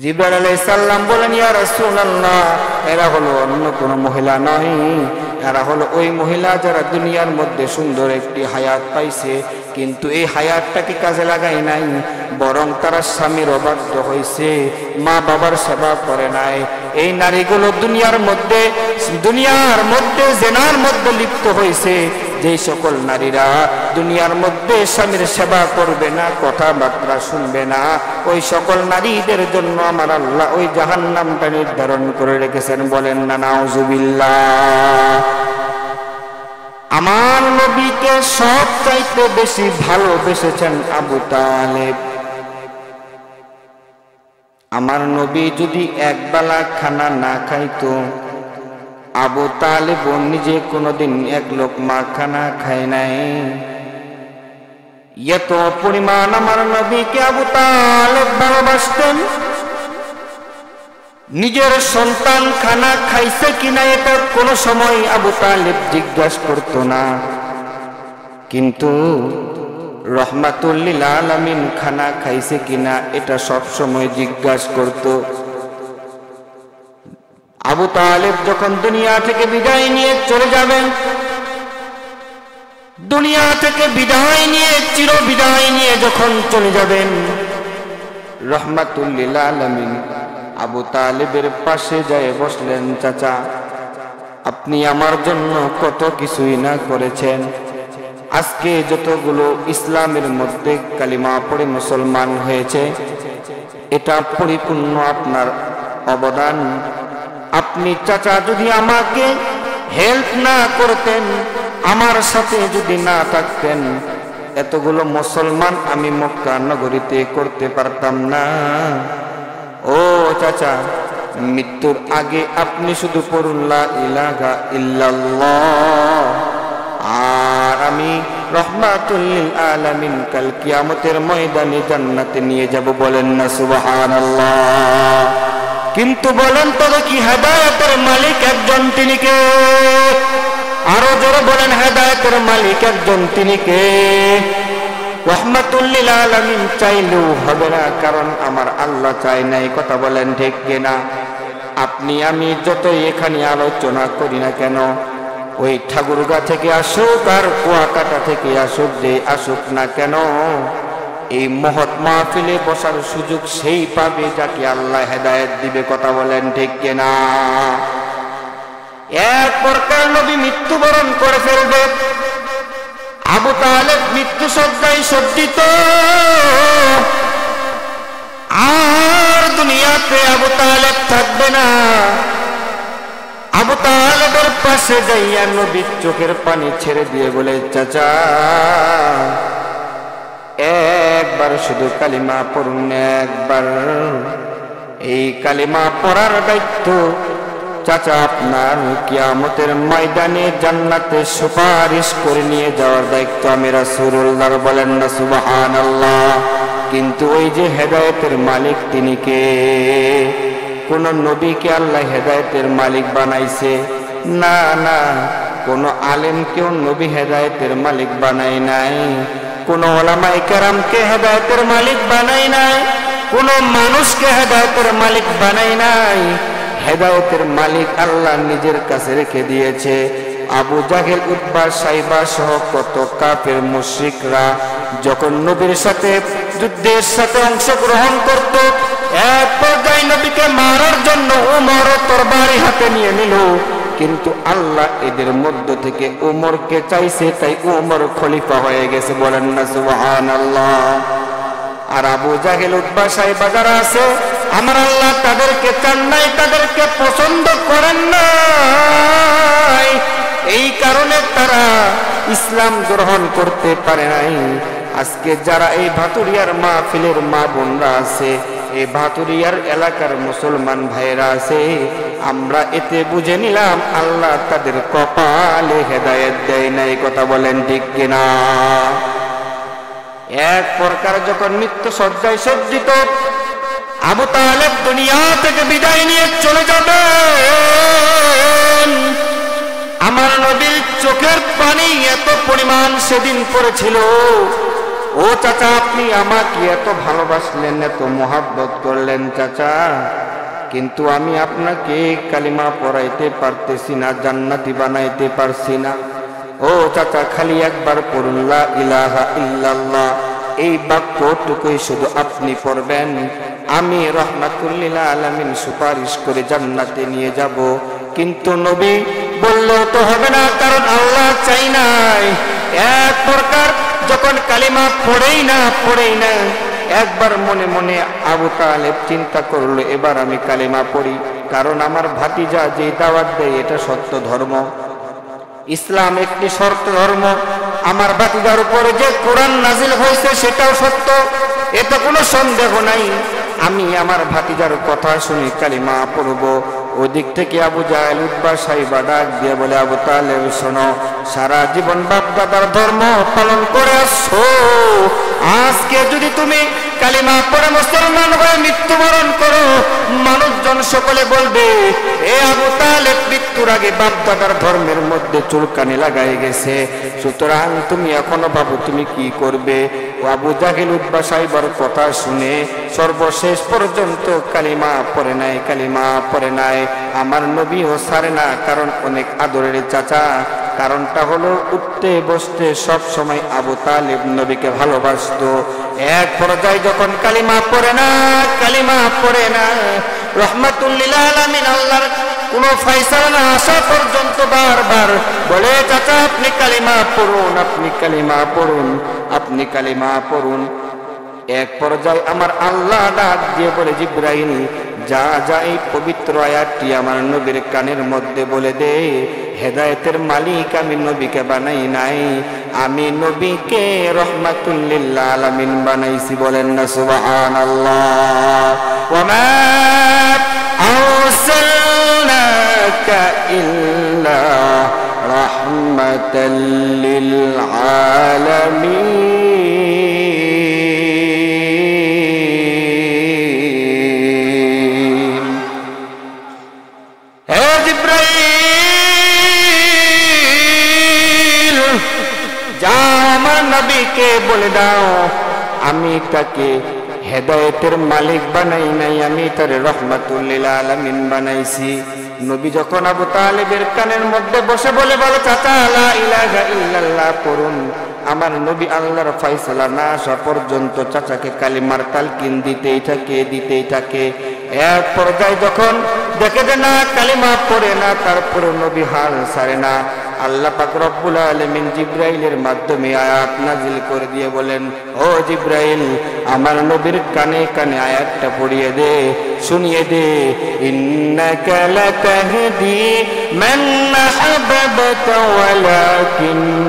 জিবরাইল আলাইহিস সালাম বলেন, ইয়া রাসূলুল্লাহ, এরা হলো অন্য কোনো মহিলা নয়, এরা হলো ওই মহিলা যারা দুনিয়ার মধ্যে সুন্দর একটি হায়াত পাইছে, কিন্তু এই হায়াতটাকে কাজে লাগায় নাই, বরং তারা স্বামীর অবাধ্য হয়েছে, মা বাবার সেবা করে নাই। এই নারীগুলো দুনিয়ার মধ্যে জেনার মধ্যে লিপ্ত হয়েছে। যেই সকল নারীরা দুনিয়ার মধ্যে স্বামীর সেবা করবে না, কথাবার্তা শুনবে না, ওই সকল নারীদের জন্য আমার আল্লাহ ওই জাহান্নামটা নির্ধারণ করে রেখেছেন। বলেন না নাউজুবিল্লাহ। আমার নবীকে সবচাইতে বেশি ভালোবেসেছেন আবু তালেব। আমার নবী যদি একবেলা খানা না খাইতো, আবু তালেব নিজে কোনোদিন এক লোকমা খানা খায় নাই। এত পরিমাণ আমার নবীকে আবু তালেব ভালোবাসতেন। নিজের সন্তান খানা খাইছে কিনা এটা কোনো সময় আবু তালেব জিজ্ঞাসা করত না, কিন্তু রহমাতুল লিল আলামিন খানা খাইছে কিনা এটা সব সময় জিজ্ঞাসা করত। আবু তালেব যখন দুনিয়া থেকে বিদায় নিয়ে চলে যাবেন, দুনিয়া থেকে বিদায় নিয়ে চির বিদায় নিয়ে যখন চলে যাবেন, রহমাতুল লিল আলামিন আবু তালেবের পাশে যায় বসলেন। চাচা, আপনি আমার জন্য কত কিছুই না করেছেন। আজকে যতগুলো ইসলামের মধ্যে কালিমা পড়ে মুসলমান হয়েছে, এটা পরিপূর্ণ আপনার অবদান। আপনি চাচা যদি আমাকে হেল্প না করতেন, আমার সাথে যদি না থাকতেন, এতগুলো মুসলমান আমি মক্কা নগরীতে করতে পারতাম না। ও চাচা, মৃত্যুর আগে আপনি শুধু পড়ুন লা ইলাহা ইল্লাল্লাহ, আর আমি রহমাতুল লিল আলামিন কাল কিয়ামতের ময়দানে জান্নাতে নিয়ে যাব। বলেন না সুবহানাল্লাহ। কিন্তু বলেন তবে কি হেদায়েতের মালিক একজন, তিনি কে? আরো জোরে বলেন, হেদায়েতের মালিক একজন, তিনি কে? রহমাতুল লিল আলামিন চাইলেও হবে না, কারণ আমার আল্লাহ চায় নাই। কথা বলেন ঠিক কিনা? আপনি আমি যতই এখানে আলোচনা করি না কেন, ওই ঠাকুরগা থেকে আসুক আর কুয়াকাটা থেকে আসুক, যে আসুক না কেন, এই মহৎ মাহফিলে বসার সুযোগ সেই পাবে যাকে আল্লাহ হেদায়েত দিবে। কথা বলেন ঠিক কিনা? এক প্রকার নবী মৃত্যুবরণ করে ফেলবে। আবু তালেব মৃত্যু শয্যায় সজ্জিত, আর দুনিয়াতে আবু তালেব থাকবে না। আবু তালেবের পাশে যাইয়া নবী চোখের পানি ছেড়ে দিয়ে বলে, চাচা একবার শুধু কালিমা পড়ুন, একবার। এই কালিমা পড়ার দায়িত্ব চাচা আপনার, কিয়ামতের ময়দানে জান্নাতে সুপারিশ করে নিয়ে যাওয়ার দায়িত্ব আমি রাসূলুল্লাহর। বলেন না সুবহানাল্লাহ। কিন্তু ওই যে হেদায়েতের মালিক, তিনি কে? কোন নবীকে আল্লাহ হেদায়েতের মালিক বানাইছে? না না, কোন আলেমকেও নবী হেদায়েতের মালিক বানাই নাই, কোন উলামায়ে কেরামকে হেদায়েতের মালিক বানাই নাই, কোন মানুষকে হেদায়েতের মালিক বানাই নাই। হেদায়েতের মালিক আল্লাহ নিজের কাছে রেখে দিয়েছে। আবু জাহেল, উতবা, সাইবা সহ কত কাফের মুশরিকরা যখন নবীর সাথে যুদ্ধের সাথে অংশগ্রহণ করত, এক পর্যায়ে নবীকে মারার জন্য ওমর তরবারি হাতে নিয়ে নিল, কিন্তু আল্লাহ এদের মধ্য থেকে ওমরকে চাইছে, তাই ওমর খলিফা হয়ে গেছে। বলেন না সুবহানাল্লাহ। আর আবু জাহেল, উতবা, সাইবা যারা আছে, আমার আল্লাহ তাদেরকে চান নাই, তাদেরকে পছন্দ করেন নাই, এই কারণে তারা ইসলাম গ্রহণ করতে পারে নাই। আজকে যারা এই ভাতুরিয়ার মাহফিলের মা বোনরা আছে, এই ভাতুরিয়ার এলাকার মুসলমান ভাইরা আছে, আমরা এতে বুঝে নিলাম আল্লাহ তাদের কপালে হেদায়েত দেয় নাই। কথা বলেন ঠিক কিনা? এক প্রকার যখন মৃত্যু শয্যায় সজ্জিত, আবু তালেব দুনিয়া থেকে বিদায় নিয়ে চলে যাবেন, আমার নবীর চোখের পানি এত পরিমাণ সেদিন পড়েছিল, ও চাচা, আপনি আমাকে এত ভালোবাসলেন, এত মোহাব্বত করলেন চাচা, কিন্তু আমি আপনাকে কালিমা পড়াইতে পারতেছি না, জান্নাতি বানাইতে পারছি না। ও চাচা, খালি একবার পড়ুন লা ইলাহা ইল্লাল্লাহ, এই বাক্যটুকুই শুধু আপনি পড়বেন, আমি রাহমাতুল লিল আলামিন সুপারিশ করে জান্নাতে নিয়ে যাব। কিন্তু নবী বললেও তো হবে না, কারণ আল্লাহ চাই নাই। এক প্রকার যখন কালিমা পড়েই না একবার মনে মনে আবু তালেব চিন্তা করলো, এবার আমি কালিমা পড়ি, কারণ আমার ভাতিজা যে দাওয়াত দেয় এটা সত্য ধর্ম, ইসলাম একটি সত্য ধর্ম, আমার ভাতিজার উপরে যে কোরআন নাজিল হয়েছে সেটাও সত্য, এতে কোনো সন্দেহ নাই। আমি আমার ভাতিজার কথা শুনি কালিমা পড়ব। ওদিক থেকে আবু জাহেল উতবা সাইবা ডাক দিয়ে বলে, আবু তালেব শোনো, সারা জীবন বাপ দাদার ধর্ম পালন করে আসছো, আজকে যদি তুমি কালিমা পড়ে মুসলমান হয়ে মৃত্যুবরণ করো, মানুষজন সকলে বলবে এ আবু তালেব মৃত্যুর আগে বাপ দাদার ধর্মের মধ্যে চুলকানি লাগাই গেছে। সুতরাং তুমি এখনো বাবু তুমি কি করবে? আবু জাহেল উতবা সাইবার কথা শুনে সর্বশেষ পর্যন্ত কালিমা পড়ে নাই। আমার নবীও ছাড়ে না, কারণ অনেক আদরের চাচা। কারণটা হলো উঠতে বসতে সব সময় আবু তালেব নবীকে ভালোবাসতো। এক পর্যায়ে যখন কালিমা পড়ে না রাহমাতুল লিল আলামিন আল্লাহর কোন ফয়সালা না আসা পর্যন্ত বারবার বলে, চাচা আপনি কালিমা পড়ুন। এক পর্যায়ে আমার আল্লাহ ডাক দিয়ে বলে, জিবরাইল যা এই পবিত্র আয়াতটি আমার নবীর কানের মধ্যে বলে দে, হেদায়েতের মালিক আমি নবীকে বানাই নাই, আমি নবীকে রাহমাতুল লিল আলামিন বানাইছি। বলেন না সুবহানাল্লাহ। ওয়া মা আরসালনাকা ইল্লা রাহমাতাল লিল আলামিন। হে জিবরাইল, যা আমার নবীকে বলে দাও, আমি তাকে হেদায়েতের মালিক বানাই নাই, আমি তার রাহমাতুল লিল আলামিন বানাইছি। নবী যখন আবু তালেবের কানের মধ্যে বসে বলে, চাচা লা ইলাহা ইল্লাল্লাহ পড়ুন, আমার নবী আল্লাহর ফয়সালা না আসা পর্যন্ত চাচাকে কালিমার তালকিন দিতেই থাকে। এক পর্যায়ে যখন দেখে যে না কালিমা পড়ে না, তারপরে নবী হাল ছাড়ে না, আল্লাহ পাক রব্বুল আলামিন জিবরাইলের মাধ্যমে আয়াত নাজিল করে দিয়ে বলেন, ও জিবরাইল আমার নবীর কানে কানে আয়াতটা পড়িয়ে দে, শুনিয়ে দে, ইন্নাকা লাতাহদি মান আহবাবতা ওয়ালাকিন্নাল্লাহা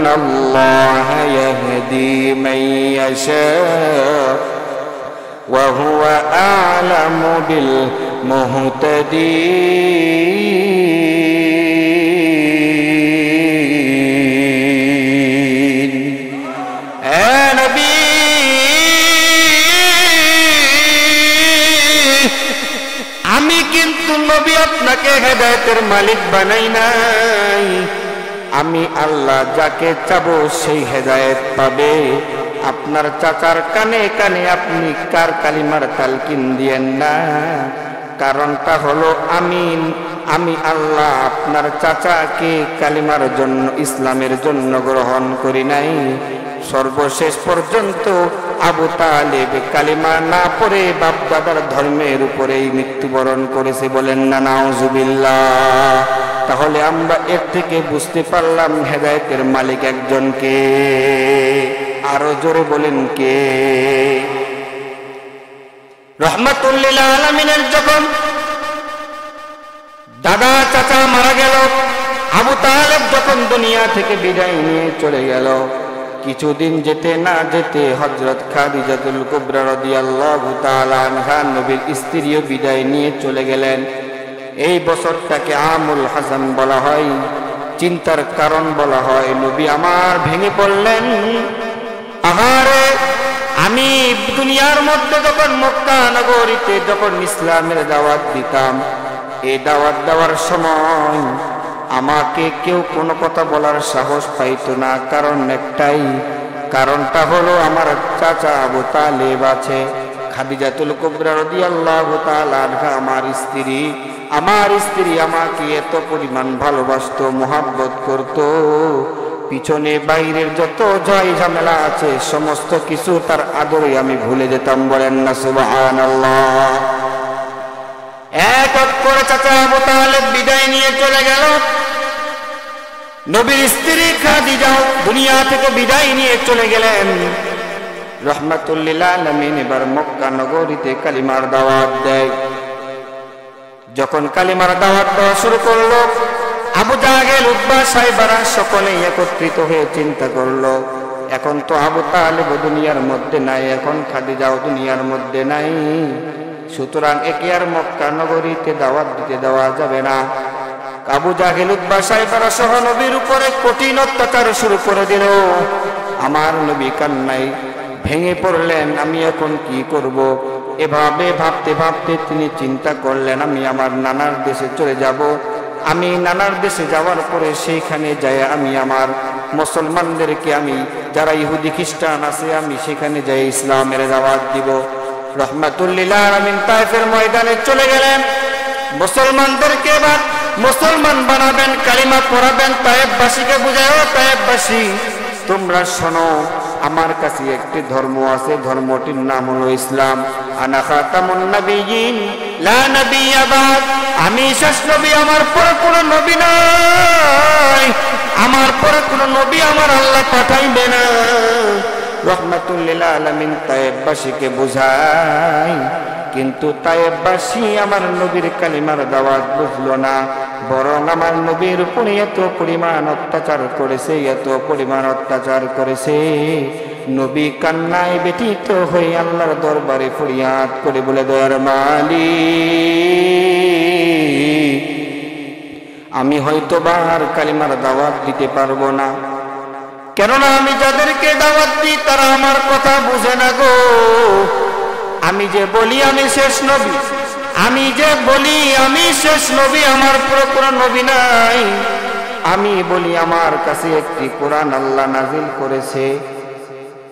ইয়াহদি মান ইয়াশা ওয়া হুয়া আ'লামু বিল মুহতাদিন। আমি কিন্তু নবী আপনাকে হেদায়েতের মালিক বানাই নাই, আমি আল্লাহ যাকে চাবো সেই হেদায়েত পাবে। আপনার চাচার কানে কানে আপনি কার কালিমার তালকিন দিয়েন না, কারণটা হলো আমি আল্লাহ আপনার চাচাকে কালিমার জন্য ইসলামের জন্য গ্রহণ করি নাই। সর্বশেষ পর্যন্ত আবু তালেব কালিমা না পড়ে বাপ দাদার ধর্মের উপরেই মৃত্যুবরণ করেছে। বলেন না নাউজুবিল্লাহ। তাহলে আমরা এর থেকে বুঝতে পারলাম হেদায়েতের মালিক একজনকে। আরো জোরে বলেন কে? রাহমাতুল লিল আলামিনের যখন দাদা চাচা মারা গেল, আবু তালেব যখন দুনিয়া থেকে বিদায় নিয়ে চলে গেল, কিছুদিন যেতে না যেতে হযরত খাদিজাতুল কুবরা রাদিয়াল্লাহু তাআলা আনহা নবীর স্ত্রীও বিদায় নিয়ে চলে গেলেন। এই বছরটাকে আমুল হাসান বলা হয়, চিন্তার কারণ বলা হয়। নবী আমার ভেঙে পড়লেন, আহারে আমি দুনিয়ার মধ্যে যখন মক্কা নগরীতে যখন ইসলামের দাওয়াত দিতাম, এই দাওয়াত দেওয়ার সময় আমাকে কেউ কোনো কথা বলার সাহস পাইতো না, কারণ একটাই, কারণটা হলো আমার চাচা আবু তালেব আছে। খাদিজাতুল কুবরা রাদিয়াল্লাহু তাআলা আনহা আমার স্ত্রী আমাকে এত পরিমাণ ভালোবাসতো, মোহাব্বত করত, পিছনে বাইরের যত জয় ঝামেলা আছে সমস্ত কিছু তার আদরে আমি ভুলে যেতাম। বলেন না সুবহানাল্লাহ। এক এক করে চাচা আবু তালেব বিদায় নিয়ে চলে গেল। নবীর স্ত্রী খাদিজা দুনিয়া থেকে বিদায় নিয়ে চলে গেলেন। রাহমাতুল লিল আলামিন এবার মক্কা নগরীতে কালিমার দাওয়াত দেয়। যখন কালিমার দাওয়াত দেওয়া শুরু করলো, আবু জাহেল, উতবা, সাইবারা সকলেই একত্রিত হয়ে চিন্তা করলো, এখন তো আবু তালেব দুনিয়ার মধ্যে নাই, এখন খাদিজাও দুনিয়ার মধ্যে নাই, সুতরাং একে আর মক্কা নগরীতে দাওয়াত দিতে দেওয়া যাবে না। আবু জাহেল, উতবা, সাইবারা সহ নবীর উপরে কঠিন অত্যাচার শুরু করে দিল। আমার নবী কান্নায় ভেঙে পড়লেন, আমি এখন কি করব? এভাবে ভাবতে ভাবতে তিনি চিন্তা করলেন, আমি আমার নানার দেশে চলে যাব। আমি নানার দেশে যাওয়ার পরে সেইখানে যাই আমি আমার মুসলমানদেরকে, আমি যারা ইহুদি খ্রিস্টান আছে, আমি সেখানে যাই ইসলামের দাওয়াত দিব। রাহমাতুল লিল আলামিন তায়েফের ময়দানে চলে গেলেন। মুসলমানদেরকে এবার মুসলমান বানাবেন, কালিমা পড়াবেন। তায়েফবাসীকে বুঝায়, ও তায়েফবাসী, তোমরা শোনো, আমার কাছে একটি ধর্ম আছে, ধর্মটির নাম হলো ইসলাম। আনা খাতামুন নবিয়্যিন লা নাবিয়্যা বাদ, আমি শেষ নবী, আমার পরে কোনো নবী নাই, আমার পরে কোনো নবী আমার আল্লাহ পাঠাইবে না। রাহমাতুল লিল আলামিন তায়েফবাসীকে বুঝায়, কিন্তু তায়েফবাসী আমার নবীর কালিমার দাওয়াত বুঝলো না, বরং আমার নবীর উপরে এত পরিমাণ অত্যাচার করেছে, এত পরিমাণ অত্যাচার করেছে। নবী কান্নায় ব্যথিত হয়ে আল্লাহর দরবারে ফরিয়াদ করে বলে, দয়ার মালিক, আমি হয়তো বার কালিমার দাওয়াত দিতে পারবো না, কেননা আমি যাদেরকে দাওয়াত দিই তারা আমার কথা বুঝে না গো। আমি যে বলি আমি শেষ নবী, আমি যে বলি আমি শেষ নবী, আমার পুরো কোনো নবী নাই, আমি বলি আমার কাছে একটি কোরআন আল্লাহ নাজিল করেছে,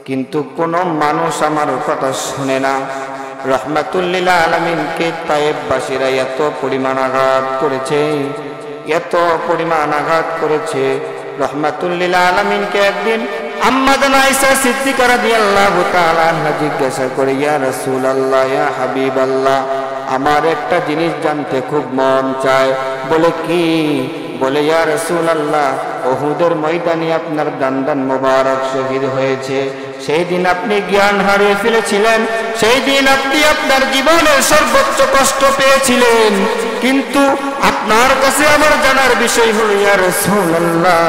কিন্তু কোন মানুষ আমার কথা শুনে না। রাহমাতুল লিল আলামিনকে তায়েফবাসীরা এত পরিমাণ আঘাত করেছে, এত পরিমাণ আঘাত করেছে। রাহমাতুল লিল আলামিনকে একদিন আম্মা জান আয়েশা সিদ্দিকা রাদিয়াল্লাহু তাআলা আনহা জিজ্ঞাসা করে, ইয়া রাসূলুল্লাহ, ইয়া হাবিবাল্লাহ, আমার একটা জিনিস জানতে খুব মন চায়। বলে কি? বলে, ইয়া রাসূলুল্লাহ, উহুদের ময়দানে আপনার দান্দান মোবারক শহীদ হয়েছে, সেই দিন আপনি জ্ঞান হারিয়ে ফেলেছিলেন, সেই দিন আপনি আপনার জীবনের সর্বোচ্চ কষ্ট পেয়েছিলেন, কিন্তু আপনার কাছে আমার জানার বিষয় হলো, ইয়া রাসূলুল্লাহ,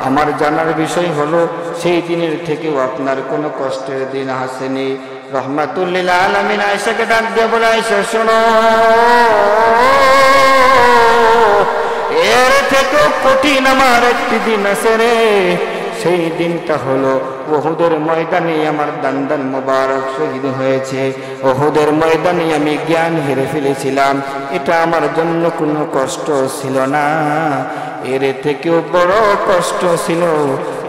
আমার জানার বিষয় হলো সেই দিনের থেকেও আপনার কোনো কষ্টের দিন আসেনি। রাহমাতুল লিল আলামিন আয়েশাকে ডাক দিয়ে বলে, আয়েশা শোনো, এর থেকেও কঠিন আমার একটি দিন আছে রে, সেই দিনটা হলো উহুদের ময়দানে আমার দান্দান মোবারক শহীদ হয়েছে, উহুদের ময়দানে আমি জ্ঞান হেরে ফেলেছিলাম, এটা আমার জন্য কোনো কষ্ট ছিল না, এর থেকেও বড় কষ্ট ছিল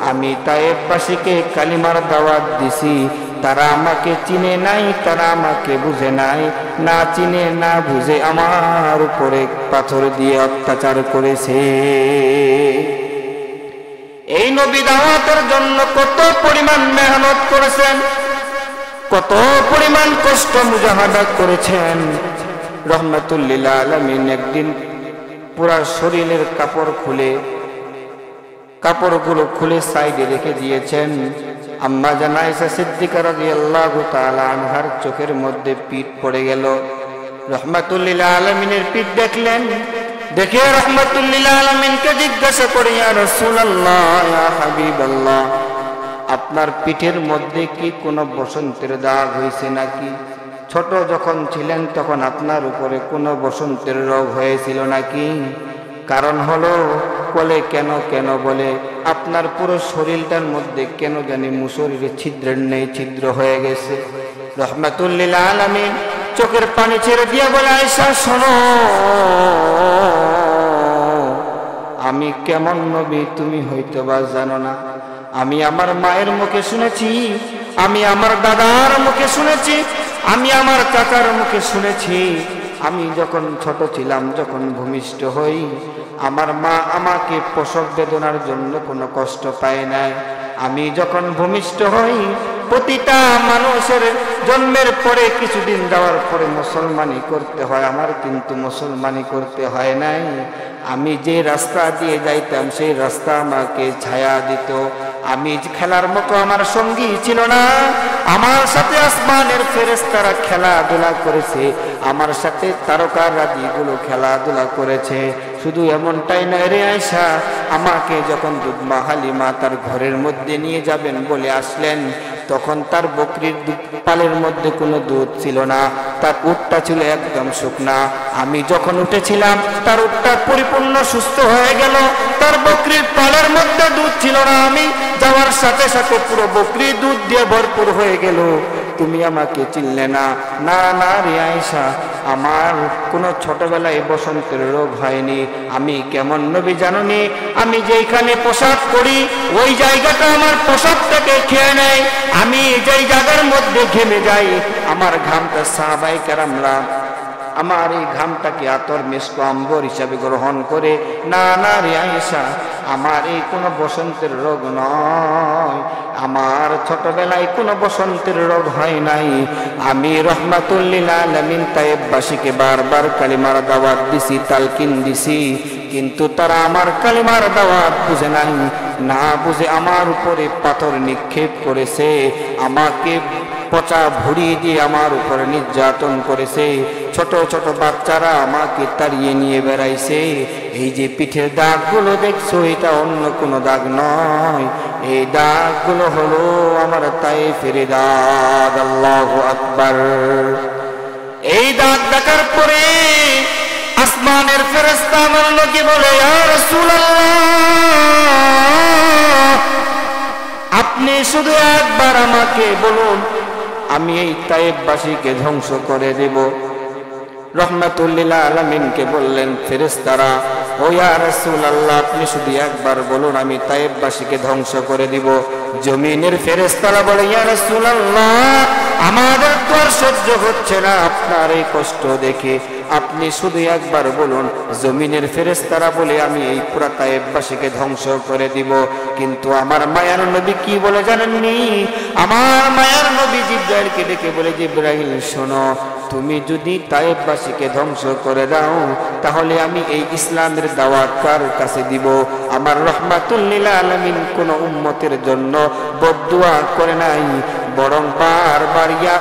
আমি তায়েফবাসীকে কালিমার দাওয়াত দিছি, তারা আমাকে চিনে নাই, তারা আমাকে বুঝে নাই, না চিনে না বুঝে আমার উপরে পাথর দিয়ে অত্যাচার করেছে। এই নবী দাওয়াতের জন্য কত পরিমাণ মেহনত করেছেন, কত পরিমাণ কষ্ট মুজাহাদা করেছেন। রাহমাতুল লিল আলামিন একদিন পুরা শরীরের কাপড়গুলো খুলে সাইডে রেখে দিয়েছেন। আম্মা জান আয়েশা সিদ্দিকা রাদিয়াল্লাহু তাআলা আনহার চোখের মধ্যে পিঠ পড়ে গেল। রাহমাতুল লিল আলামিনের পিঠ দেখলেন, দেখে রাহমাতুল লিল আলামিনকে জিজ্ঞাসা করে, ইয়া রাসূলুল্লাহ, ইয়া হাবিবাল্লাহ, আপনার পিঠের মধ্যে কি কোনো বসন্তের দাগ হয়েছে নাকি? ছোট যখন ছিলেন তখন আপনার উপরে কোনো বসন্তের রোগ হয়েছিল নাকি? কারণ হলো, বলে কেন কেন? বলে আপনার পুরো শরীরটার মধ্যে কেন জানি মুসরির ছিদ্রের নেই, ছিদ্র হয়ে গেছে। রাহমাতুল লিল আলামিন চোখের পানি ছেড়ে দিয়ে বলে, আয়েশা শোনো, আমি কেমন নবী তুমি হয়তো বা জানো না, আমি আমার মায়ের মুখে শুনেছি, আমি আমার দাদার মুখে শুনেছি, আমি আমার চাচার মুখে শুনেছি। আমি যখন ছোট ছিলাম, যখন ভূমিষ্ঠ হই, আমার মা আমাকে প্রসব বেদনার জন্য কোনো কষ্ট পায় নাই। আমি যখন ভূমিষ্ঠ হই, প্রতিটা মানুষের জন্মের পরে কিছুদিন যাওয়ার পরে মুসলমানি করতে হয়, আমার কিন্তু মুসলমানি করতে হয় নাই। আমি যে রাস্তা দিয়ে যাইতাম সেই রাস্তা আমাকে ছায়া দিত। আমি খেলার মতো আমার সঙ্গী ছিল না। আমার সাথে আসমানের ফেরেশতারা খেলাধুলা করেছে, আমার সাথে তারকা রাজিগুলো খেলাধুলা করেছে। শুধু এমনটাই নয় রে আয়েশা, আমাকে যখন দুধমা হালিমা তার ঘরের মধ্যে নিয়ে যাবেন বলে আসলেন, তখন তার বকরির পালের মধ্যে কোনো দুধ ছিল না, তার উটটা ছিল একদম শুকনা। আমি যখন উঠেছিলাম, তার উটটা পরিপূর্ণ সুস্থ হয়ে গেল, তার বকরির পালের মধ্যে দুধ ছিল না। আমি যাওয়ার সাথে সাথে পুরো বকরি দুধ দিয়ে ভরপুর হয়ে গেল। তুমি আমাকে চিনলে না? না না রে আয়েশা, আমার কোনো ছোটবেলায় বসন্তের রোগ হয়নি। আমি কেমন নবী জানোনি? আমি যেখানে প্রসাব করি ওই জায়গাটা আমার প্রসাবটাকে খেয়ে নেয়। আমি যেই জায়গার মধ্যে ঘেমে যাই, আমার ঘামটা সাহাবায়ে কেরামরা আমার এই ঘামটাকে আতর মিশক আম্বর হিসাবে গ্রহণ করে। না না রে আয়েশা, আমার এই কোনো বসন্তের রোগ নয়, আমার ছোটবেলায় কোনো বসন্তের রোগ হয় নাই। আমি রহমাতুল লিল আলামিন তায়েববাসীকে বারবার কালিমার দাওয়াত দিছি, তালকিন দিছি, কিন্তু তারা আমার কালিমার দাওয়াত বুঝে নাই। না বুঝে আমার উপরে পাথর নিক্ষেপ করেছে, আমাকে পচা ভুড়ি দিয়ে আমার উপরে নির্যাতন করেছে। ছোট ছোট বাচ্চারা আমাকে তাড়িয়ে নিয়ে বেড়াইছে। এই যে পিঠের দাগগুলো দেখছো, এটা অন্য কোনো দাগ নয়, এই দাগগুলো হলো আমার তায়েফের দাগ। আল্লাহু আকবার। এই দাগ দেখার পরে আসমানের ফেরেশতা আমার নবীকে বলে, ইয়া রাসূলুল্লাহ, আপনি শুধু একবার আমাকে বলুন, আমি এই তায়েফবাসীকে ধ্বংস করে দেব। রহমাতুল লিল আলামিনকে বললেন ফেরেশতারা, ও ইয়া রাসূলুল্লাহ, আপনি শুধু একবার বলুন, আমি তায়েফবাসীকে ধ্বংস করে দিব। জমিনের ফেরেশতারা বলে, ইয়া রাসূলুল্লাহ, আমাদের তো আর সহ্য হচ্ছে না আপনার এই কষ্ট দেখে, আপনি শুধু একবার বলুন। জমিনের ফেরেশতারা বলে, আমি এই পুরা তায়েফবাসীকে ধ্বংস করে দিব। কিন্তু আমার মায়ার নবী কি বলে জানেননি? আমার মায়ার নবী জিবরাইলকে ডেকে বলে, জিবরাইল শোনো, তুমি যদি তায়েফবাসীকে ধ্বংস করে দাও, তাহলে আমি এই ইসলামের দাওয়াত কার কাছে দিব? আমার রহমাতুল লিল আলামিন কোন উম্মতের জন্য বদদুয়া করে নাই, বরং বারবার ইয়া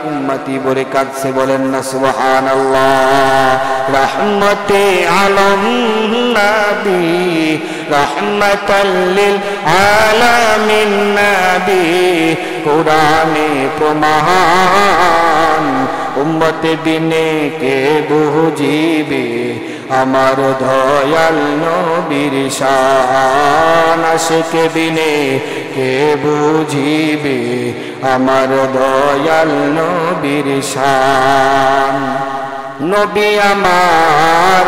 উম্মতি বলে কাঁদছে। বলেন না সুবহানাল্লাহ। রহমতে আলম নবী, রহমাতাল লিল আলামিন নবী, কুরআনে প্রমাণ, উম্মতে বিনে কে বুঝিবে আমার দয়াল নবীর শান। আশিকে বিনে কে বুঝিবে আমার দয়াল নবীর শান। নবী আমার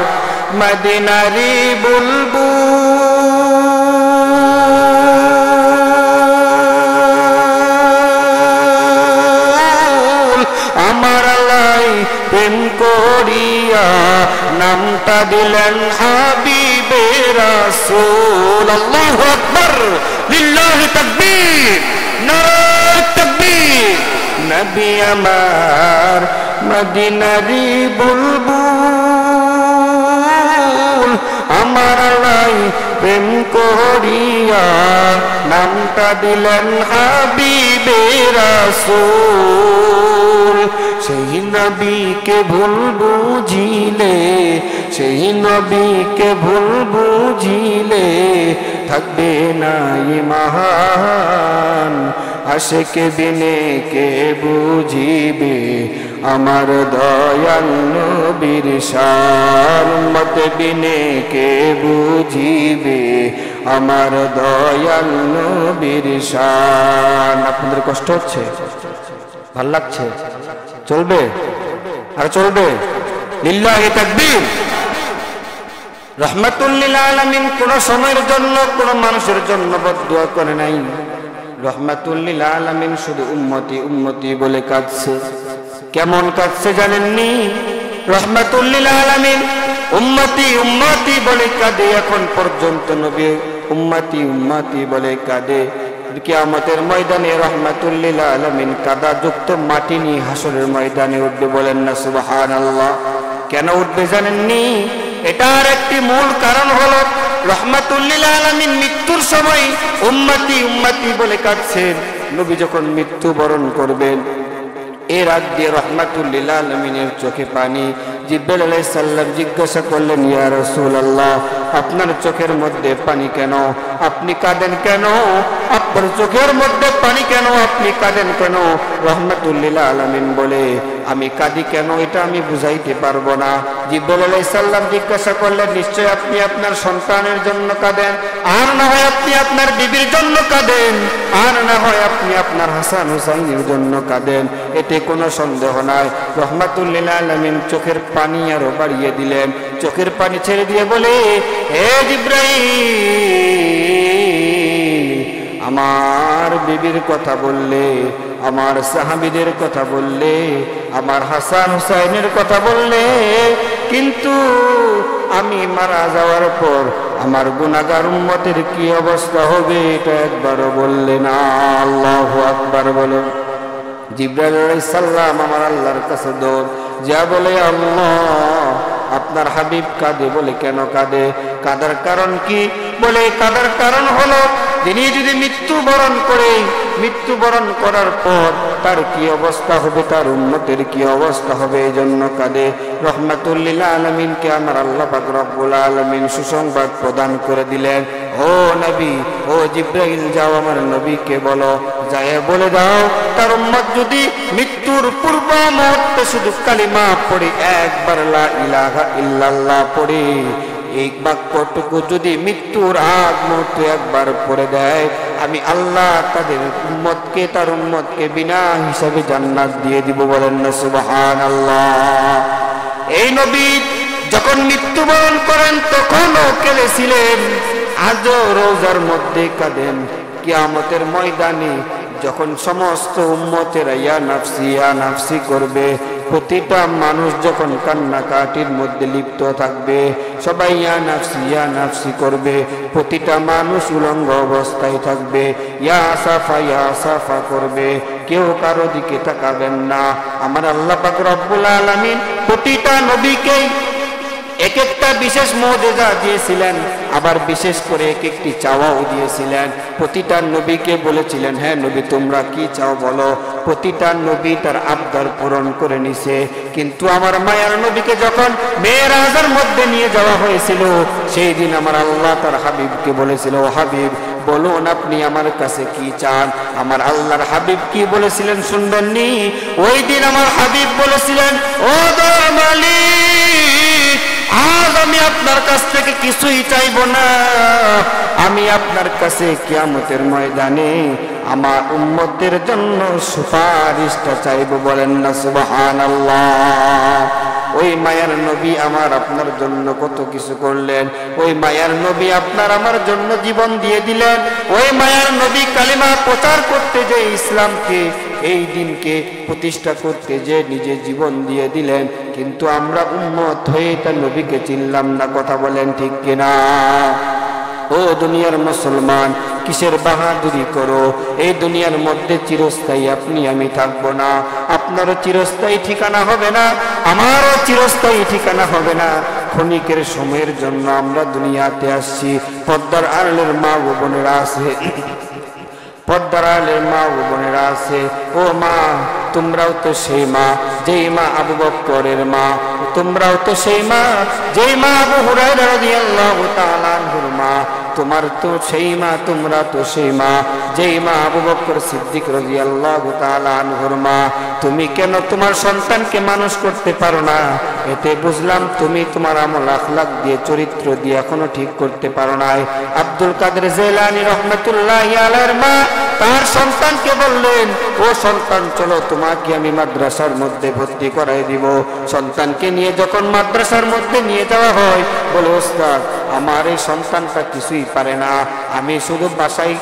মদিনারি বুলবুল, আমার লাই প্রেম করিয়া নামটা দিলেন হাবিবে রাসূল। আল্লাহু আকবার, লিল্লাহি তাকবীর, নারে তাকবীর। নবী আমার মদিনারি বুলবুল, আমার লাই প্রেম করিয়া নামটা দিলেন হাবিবে রাসূল। সেই নবীকে ভুল বুঝিলে, সেই নবীকে ভুল বুঝিলে থাকবে না ঈমান। আশিক বিনে কে বুঝিবে আমার দয়াল নবীর শান। উম্মত বিনে কে বুঝিবে আমার দয়াল নবীর শান। আপনাদের কষ্ট হচ্ছে? ভাল লাগছে? চলবে আর চলবে। লিল্লাহি তাকবীর। রহমাতুল লিল আলামিন কোন সময়ের জন্য কোন মানুষের জন্য বদদুয়া করে নাই। রহমাতুল লিল আলামিন শুধু উম্মতি উম্মতি বলে কাঁদছে। কেমন কাঁদছে জানেননি? রহমাতুল লিল আলামিন উম্মতি উম্মতি বলে কাঁদে, এখন পর্যন্ত নবী উম্মতি উম্মতি বলে কাঁদে। কিয়ামতের ময়দানে রহমাতুল লিল আলামিন কাদা যুক্ত মাটি নিয়ে হাসরের ময়দানে উঠবে, বলেন না সুবহানাল্লাহ। কেন উঠবে জানেননি? এটার একটি মূল কারণ হলো রহমাতুল লিল আলামিন মৃত্যুর সময় উম্মতি উম্মতি বলে কাঁদছেন। নবী যখন মৃত্যুবরণ করবেন এর আগ দিয়ে রহমাতুল লিল আলামিনের চোখে পানি। জিবরাইল আলাইহিস সালাম জিজ্ঞাসা করলেন, ইয়া রাসূলুল্লাহ, আপনার চোখের মধ্যে পানি কেন? আপনি কাঁদেন কেন? আপনার চোখের মধ্যে পানি কেন? আপনি কাঁদেন কেন? রহমাতুল লিল আলামিন বলে, আমি কাঁদি কেন এটা আমি বুঝাইতে পারবো না। জিবরাইল আলাইহিস সালাম জিজ্ঞাসা করলেন, নিশ্চয় আপনি আপনার সন্তানের জন্য কাঁদেন, আর না হয় আপনি আপনার বিবির জন্য কাঁদেন, আর না হয় আপনি আপনার হাসান হুসাইনের জন্য কাঁদেন, এতে কোনো সন্দেহ নাই। রহমাতুল লিল আলামিন চোখের পানি আরো বাড়িয়ে দিলেন, চোখের পানি ছেড়ে দিয়ে বলে, হে জিবরাইল, আমার বিবির কথা বললে, আমার সাহাবীদের কথা বললে, আমার হাসান হুসাইনের কথা বললে, কিন্তু আমি মারা যাওয়ার পর আমার গুনাহগার উম্মতের কি অবস্থা হবে এটা একবারও বললে না। আল্লাহু আকবার বলো। জিবরাইল আলাইহিস সালাম আমার আল্লাহর কাছে দৌড় যা বলে, আল্লাহ, আপনার হাবিব কাঁদে। বলে, কেন কাঁদে? কাঁদার কারণ কি? বলে, কাঁদার কারণ হলো তিনি যদি মৃত্যুবরণ করে, মৃত্যুবরণ করার পর তার কি অবস্থা হবে, তার উম্মতের কি অবস্থা হবে, এই জন্য কাঁদে। রহমাতুল লিল আলামিনকে আমার আল্লাহ পাক রব্বুল আলামিন সুসংবাদ প্রদান করে দিলেন, ও নবী, ও জিবরাইল, যাও আমার নবীকে বলো, যায় বলে দাও তার উম্মত যদি মৃত্যুর পূর্ব মুহূর্তে শুধু কালিমা পড়ে, একবার লা ইলাহা ইল্লাল্লাহ পড়ে, এই বাক্যটুকু যদি মৃত্যুর আগ মুহূর্তে একবার পড়ে দেয়, আমি আল্লাহ তাদের উম্মতকে, তার উম্মতকে বিনা হিসাবে জান্নাত দিয়ে দিব, বলেন না সুবহানাল্লাহ। এই নবী যখন মৃত্যুবরণ করেন তখনও কেঁদেছিলেন, আজও রোজার মধ্যে কাঁদেন। কিয়ামতের ময়দানে যখন সমস্ত উম্মতেরা ইয়া নাফসি ইয়া নাফসি করবে, প্রতিটা মানুষ যখন কান্নাকাটির মধ্যে লিপ্ত থাকবে, সবাই ইয়া নাফসি করবে, প্রতিটা মানুষ উলঙ্গ অবস্থায় থাকবে, ইয়া আসাফা করবে, কেউ কারো দিকে তাকাবেন না। আমার আল্লাহ পাক রব্বুল আলামিন প্রতিটা নবীকে এক একটা বিশেষ মুজিজা দিয়েছিলেন, আবার বিশেষ করে এক একটি চাওয়াও দিয়েছিলেন। প্রতিটা নবীকে বলেছিলেন, হ্যাঁ নবী তোমরা কি চাও বলো। প্রতিটা নবী তার আবদার পূরণ করে নিছে। কিন্তু আমার মায়ার নবীকে যখন মেরাজের মধ্যে নিয়ে যাওয়া হয়েছিল, সেই দিন আমার আল্লাহ তার হাবিবকে বলেছিল, ও হাবিব বলুন আপনি আমার কাছে কি চান। আমার আল্লাহর হাবিব কি বলেছিলেন শুনবেননি? ওই দিন আমার হাবিব বলেছিলেন, ও দয়ার মালিক, আজ আমি আপনার কাছ থেকে কিছুই চাইব না, আমি আপনার কাছে কিয়ামতের ময়দানে আমার উম্মতের জন্য সুপারিশটা চাইব, বলেন না সুবহানাল্লাহ। ওই মায়ার নবী আমার আপনার জন্য কত কিছু করলেন, ওই মায়ার নবী আপনার আমার জন্য জীবন দিয়ে দিলেন, ওই মায়ার নবী কালিমা প্রচার করতে যে ইসলামকে, এই দিনকে প্রতিষ্ঠা করতে যে নিজে জীবন দিয়ে দিলেন, কিন্তু আমরা উম্মত হয়ে তার নবীকে চিনলাম না। কথা বলেন ঠিক কিনা? ও দুনিয়ার মুসলমান, কিসের বাহাদুরি করো? এই দুনিয়ার মধ্যে চিরস্থায়ী আপনি আমি থাকবো না, আপনারও চিরস্থায়ী ঠিকানা হবে না, আমারও চিরস্থায়ী ঠিকানা হবে না। ক্ষণিকের সময়ের জন্য আমরা দুনিয়াতে আসছি। পর্দার আড়ালের মা ও বোনেরা আছে, পর্দার আড়ালের মা ও বোনেরা আছে। ও মা, তোমরাও তো সেই মা যেই মা আবু বকরের মা, তোমরাও তো সেই মা যেই মা আবু হুরায়রা রাদিয়াল্লাহু তাআলা আনহুর মা, তোমার তো সেই মা, তোমরা তো সেই মা যেই মা আবু বকর সিদ্দিক রাদিয়াল্লাহু তাআলা আনহুর মা। তুমি কেন তোমার সন্তানকে মানুষ করতে পারো না? এতে বুঝলাম তুমি তোমার আমল আখলাক দিয়ে, চরিত্র দিয়ে এখনো ঠিক করতে পারো নাই। আব্দুল কাদের জিলানী রহমাতুল্লাহি আলাইহির মা তার সন্তানকে বললেন, ও সন্তান চলো তোমাকে আমি মাদ্রাসার মধ্যে ভর্তি করাই দিব। সন্তানকে নিয়ে যখন মাদ্রাসার মধ্যে নিয়ে যাওয়া হয়, বলে ওস্তাদ আমার এই সন্তানটা কিছুই পারে না, আমি শুধু বাসায়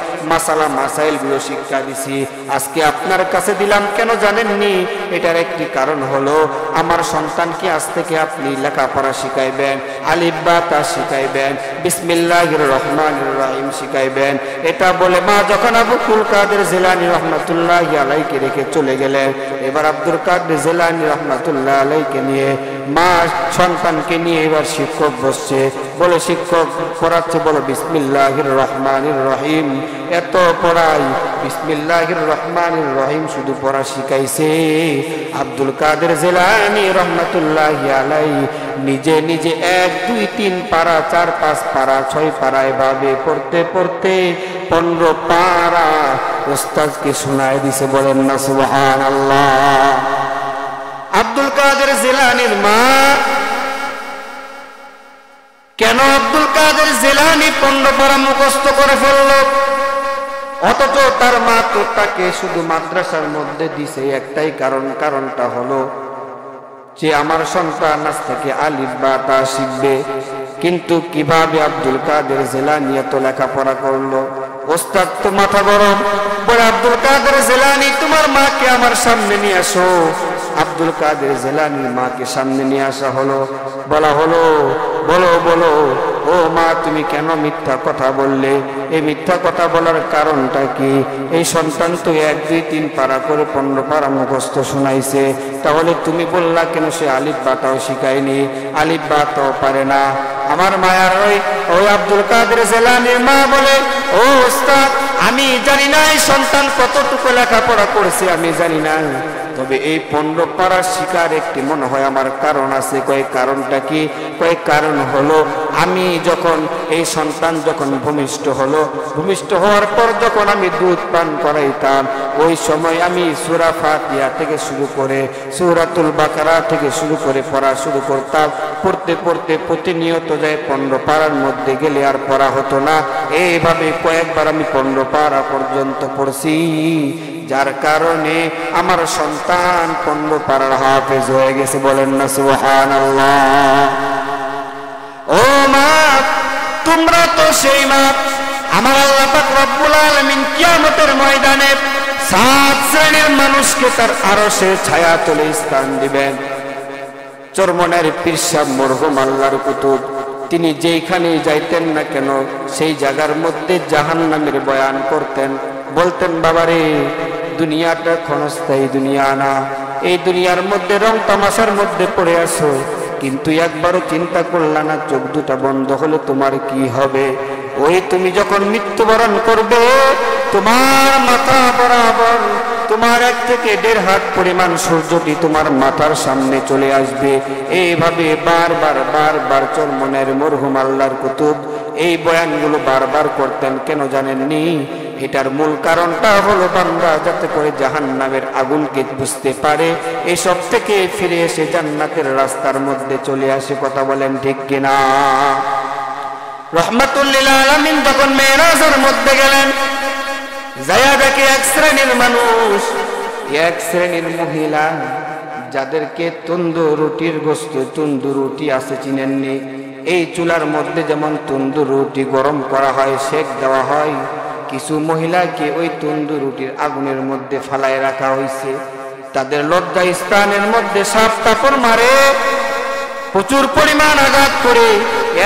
মাসাইলগুলো শিক্ষা দিছি, আজকে আপনার কাছে দিলাম কেন জানেননি? এটার একটি কারণ হলো আমার সন্তানকে আজ থেকে আপনি লেখাপড়া শিখাইবেন, আলিফ বা তা শিখাইবেন, বিসমিল্লাহির রহমানির রহিম শিখাইবেন। এটা বলে মা যখন আব্দুল কাদের জিলানী রহমাতুল্লাহি আলাইহি রেখে চলে গেলেন, এবার আব্দুল কাদের জিলানী রহমাতুল্লাহি আলাইহি নিয়ে মা সন্তানকে নিয়ে এবার শিক্ষক বসছে, বলে শিক্ষক পড়াচ্ছে, বলো বিসমিল্লাহির রহমানির রহিম। এত পড়াই বিসমিল্লাহির রহমানির রহিম শুধু পড়া শিখাইছে। আব্দুল কাদের জিলানী রহমাতুল্লাহি আলাইহি নিজে নিজে 1 2 3 পারা 4 5 পারা 6 পারা এভাবে পড়তে পড়তে 15 পারা উস্তাদকে শোনায় দিছে। বলেন না সুবহানাল্লাহ। আব্দুল কাদের জিলানীর মা কেন আব্দুল কাদের জিলানী 15 পারা মুখস্থ করে ফেলল, অথচ তার মা তো তাকে শুধু মাদ্রাসার মধ্যে দিছে একটাই কারণটা হলো যে আমার সন্তান আজ থেকে আলিফ বা তা শিখবে। কিন্তু কিভাবে আব্দুল কাদের জিলানী এত লেখাপড়া করলো? ওস্তাদ তো মাথা গরম, বলে আব্দুল কাদের জিলানী তোমার মাকে আমার সামনে নিয়ে আসো। আব্দুল কাদের জিলানীর মাকে সামনে নিয়ে আসা হলো, বলা হলো বলো বলো ও মা তুমি কেন মিথ্যা কথা বললে? এই মিথ্যা কথা বলার কারণটা কি? এই সন্তান তো 1 2 3 পারা করে 15 পারা মুখস্থ শোনাইছে, তাহলে তুমি বললা কেন সে আলিফ বাটাও শিখায়নি, আলিফ বাটাও পারে না? আমার মায়ার ওই আব্দুল কাদের জিলানীর মা বলে, ও ওস্তাদ আমি জানি না এই সন্তান কতটুকু লেখাপড়া করেছে, আমি জানি না, তবে এই 15 পারা শিকার একটি মনে হয় আমার কারণ আছে। কয়েক কারণটা কি? কয়েক কারণ হলো আমি যখন এই সন্তান যখন ভূমিষ্ঠ হলো, ভূমিষ্ঠ হওয়ার পর যখন আমি দুধ পান করাইতাম, ওই সময় আমি সূরা ফাতিহা থেকে শুরু করে সূরাতুল বাকারা থেকে শুরু করে পড়া শুরু করতাম। পড়তে পড়তে প্রতিনিয়ত যায় 15 পারার মধ্যে গেলে আর পড়া হতো না। এইভাবে কয়েকবার আমি 15 পারা পর্যন্ত পড়ছি, যার কারণে আমার সন্তান 15 পারার হাফেজ হয়ে গেছে। বলেন না সুবহানাল্লাহ। ও মা তোমরা তো সেই মা, আমার আল্লাহ পাক রব্বুল আলামিন কিয়ামতের ময়দানে 7 শ্রেণীর মানুষকে তার আরশের ছায়াতলে স্থান দিবেন। চরমনের পীর সাহেব মরহুম আল্লাহর কুতুব তিনি যেইখানে যাইতেন না কেন সেই জায়গার মধ্যে জাহান্নামের বয়ান করতেন। বলতেন বাবারে দুনিয়াটা ক্ষণস্থায়ী দুনিয়া না, এই দুনিয়ার মধ্যে রং তামাশার মধ্যে পড়ে আসো, কিন্তু একবারও চিন্তা করলা না চোখ দুটা বন্ধ হলে তোমার কি হবে? ওই তুমি যখন মৃত্যুবরণ করবে তোমার মাথা বরাবর তোমার 1 থেকে 1.5 হাত পরিমাণ সূর্যটি তোমার মাথার সামনে চলে আসবে। এইভাবে বারবার চরমনের মরহুম আল্লাহর কুতুব এই বয়ানগুলো বারবার করতেন। কেন জানেননি? এটার মূল কারণটা হলো বান্দা যাতে করে জাহান্নামের আগুনকে বুঝতে পারে, এসব থেকে ফিরে এসে জান্নাতের রাস্তার মধ্যে চলে আসে। কথা বলেন ঠিক কিনা? রহমাতুল লিল আলামিন যখন মেরাজের মধ্যে গেলেন, যায়া দেখে 1 শ্রেণীর মানুষ, 1 শ্রেণীর মহিলা যাদেরকে তন্দুর রুটির গোশত, তন্দুর রুটি আছে চিনেননি? এই চুলার মধ্যে যেমন তন্দুর রুটি গরম করা হয়, সেক দেওয়া হয়, কিছু মহিলাকে ওই তন্দুর রুটির আগুনের মধ্যে ফালায় রাখা হয়েছে। তাদের লজ্জা স্থানের মধ্যে সাপ কাপড় মারে, প্রচুর পরিমাণ আঘাত করে।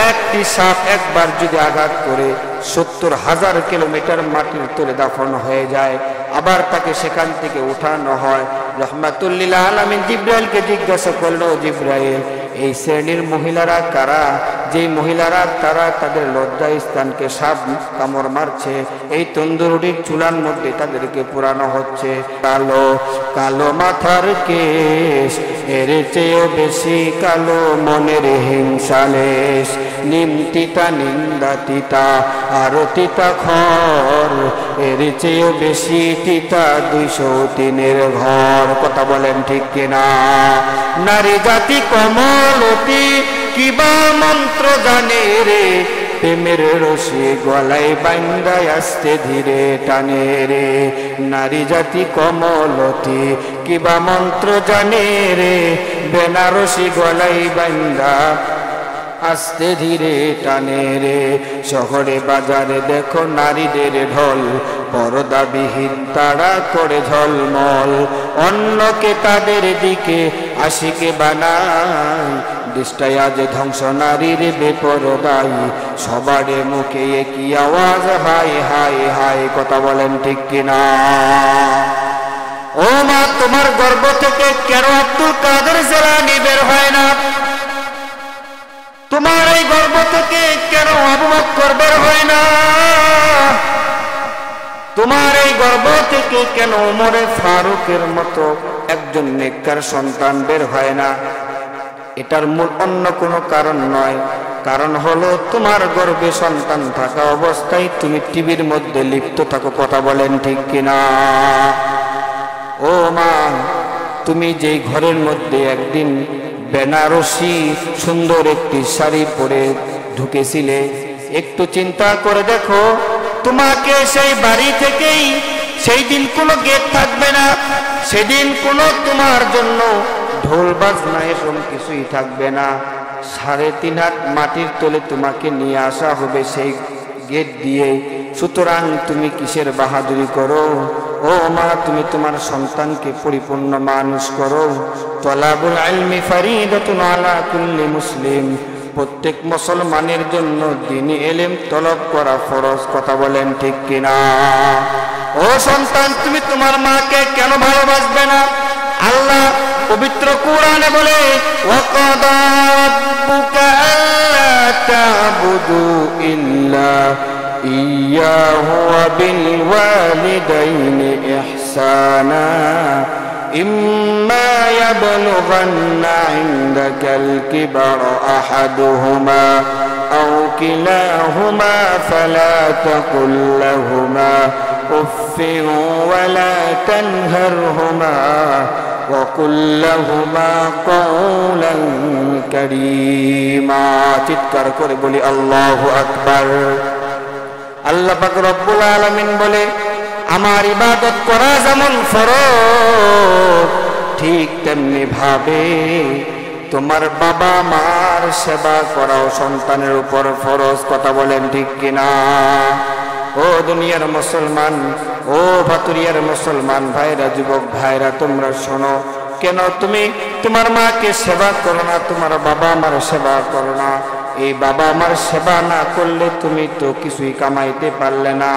একটি সাপ একবার যদি আঘাত করে 70,000 কিলোমিটার মাটির তলে দাফন হয়ে যায়, আবার তাকে সেখান থেকে উঠানো হয়। রহমাতুল লিল আলামিন জিব্রাইলকে জিজ্ঞাসা করলো, জিব্রাইল এই শ্রেণীর মহিলারা কারা? যেই মহিলারা তারা তাদের লজ্জা স্থানকে সাপ কামড় মারছে, এই তন্দুরুটির চুলার মধ্যে তাদেরকে পুরানো হচ্ছে। কালো কালো মাথার কেশ, এর চেয়েও বেশি কালো মনের হিংসালেশ, নিম তিতা নিন্দা তিতা আরো তিতা খর, এর চেয়েও বেশি তিতা 203-এর ঘর। কথা বলেন ঠিক কিনা? নারী জাতি কমলতি কিবা মন্ত্র জানে রে, প্রেমের রশি গলায় বাইন্দায় আস্তে ধীরে টানে রে। নারী জাতি কমলতি কিবা মন্ত্র জানে রে, বেনারসি গলায় বাইন্দা আস্তে ধীরে টানে রে। শহরে বাজারে দেখো নারীদের ঢল, পর্দাবিহীন তারা করে ঝলমল। অন্যকে তাদের দিকে আশিকে বানায়, দেশটাই আজ ধ্বংস নারীর বেপরদাই। সবারে মুখে কি আওয়াজ, হায় হায় হায়। কথা বলেন ঠিক কিনা? ও মা, তোমার গর্ভ থেকে কেন আব্দুল কাদের জিলানী বের হয় না? তোমার এই গর্ভ থেকে কেন আবু বকর বের হয় না? তোমার এই গর্ভ থেকে কেন ওমরে ফারুকের মতো একজন নেককার সন্তান বের হয় না? এটার মূল অন্য কোনো কারণ নয়। কারণ হলো তোমার গর্ভে সন্তান থাকা অবস্থায় তুমি টিভির মধ্যে লিপ্ত থাকো। কথা বলেন ঠিক কিনা? ও মা, তুমি যেই ঘরের মধ্যে একদিন বেনারসি সুন্দর একটি শাড়ি পরে ঢুকেছিলে, একটু চিন্তা করে দেখো, তোমাকে সেই বাড়ি থেকেই সেই দিন কোনো গেট থাকবে না, সেদিন কোনো তোমার জন্য ঢোল বাজনা এসব কিছুই থাকবে না। 3.5 হাত মাটির তলে তোমাকে নিয়ে আসা হবে সেই গেট দিয়ে। সুতরাং তুমি কিসের বাহাদুরি করো? ও মা, তুমি তোমার সন্তানকে পরিপূর্ণ মানুষ করো। তলাবুল ইলমি ফরিদাতুন আলা কুল্লি মুসলিম, প্রত্যেক মুসলমানের জন্য দ্বীনি ইলম তলব করা ফরজ। কথা বলেন ঠিক কিনা? ও সন্তান, তুমি তোমার মাকে কেন ভালোবাসবে না? আল্লাহ পবিত্র কোরআনে বলে, ওয়াকাদা রাব্বুকা আল্লা তা'বুদু ইল্লা ইয়াহু ওয়া বিল ওয়ালিদাইনি ইহসানা ইম্মা ইয়াবলুগান্না ইনদাকাল কিবারা আহাদুহুমা আও কিলাহুমা ফালা তাকুল লাহুমা উফফিন ওয়া লা তানহারহুমা وَقُلْ لَهُمَا قَوْلًا كَرِيمًا। চিৎকার করে বলি আল্লাহু আকবার। আল্লাহ পাক রব্বুল আলামিন বলে, আমার ইবাদত করা যেমন ফরজ, ঠিক তেমনি ভাবে তোমার বাবা মার সেবা করাও সন্তানের উপর ফরজ। কথা বলেন ঠিক কিনা? ও দুনিয়ার মুসলমান, ও ভাতুরিয়ার মুসলমান ভাইরা, যুবক ভাইরা, তোমরা শোনো। কেন তুমি তোমার মাকে সেবা করো না? তোমার বাবা মার সেবা করো না? এই বাবা মার সেবা না করলে তুমি তো কিছুই কামাইতে পারলে না।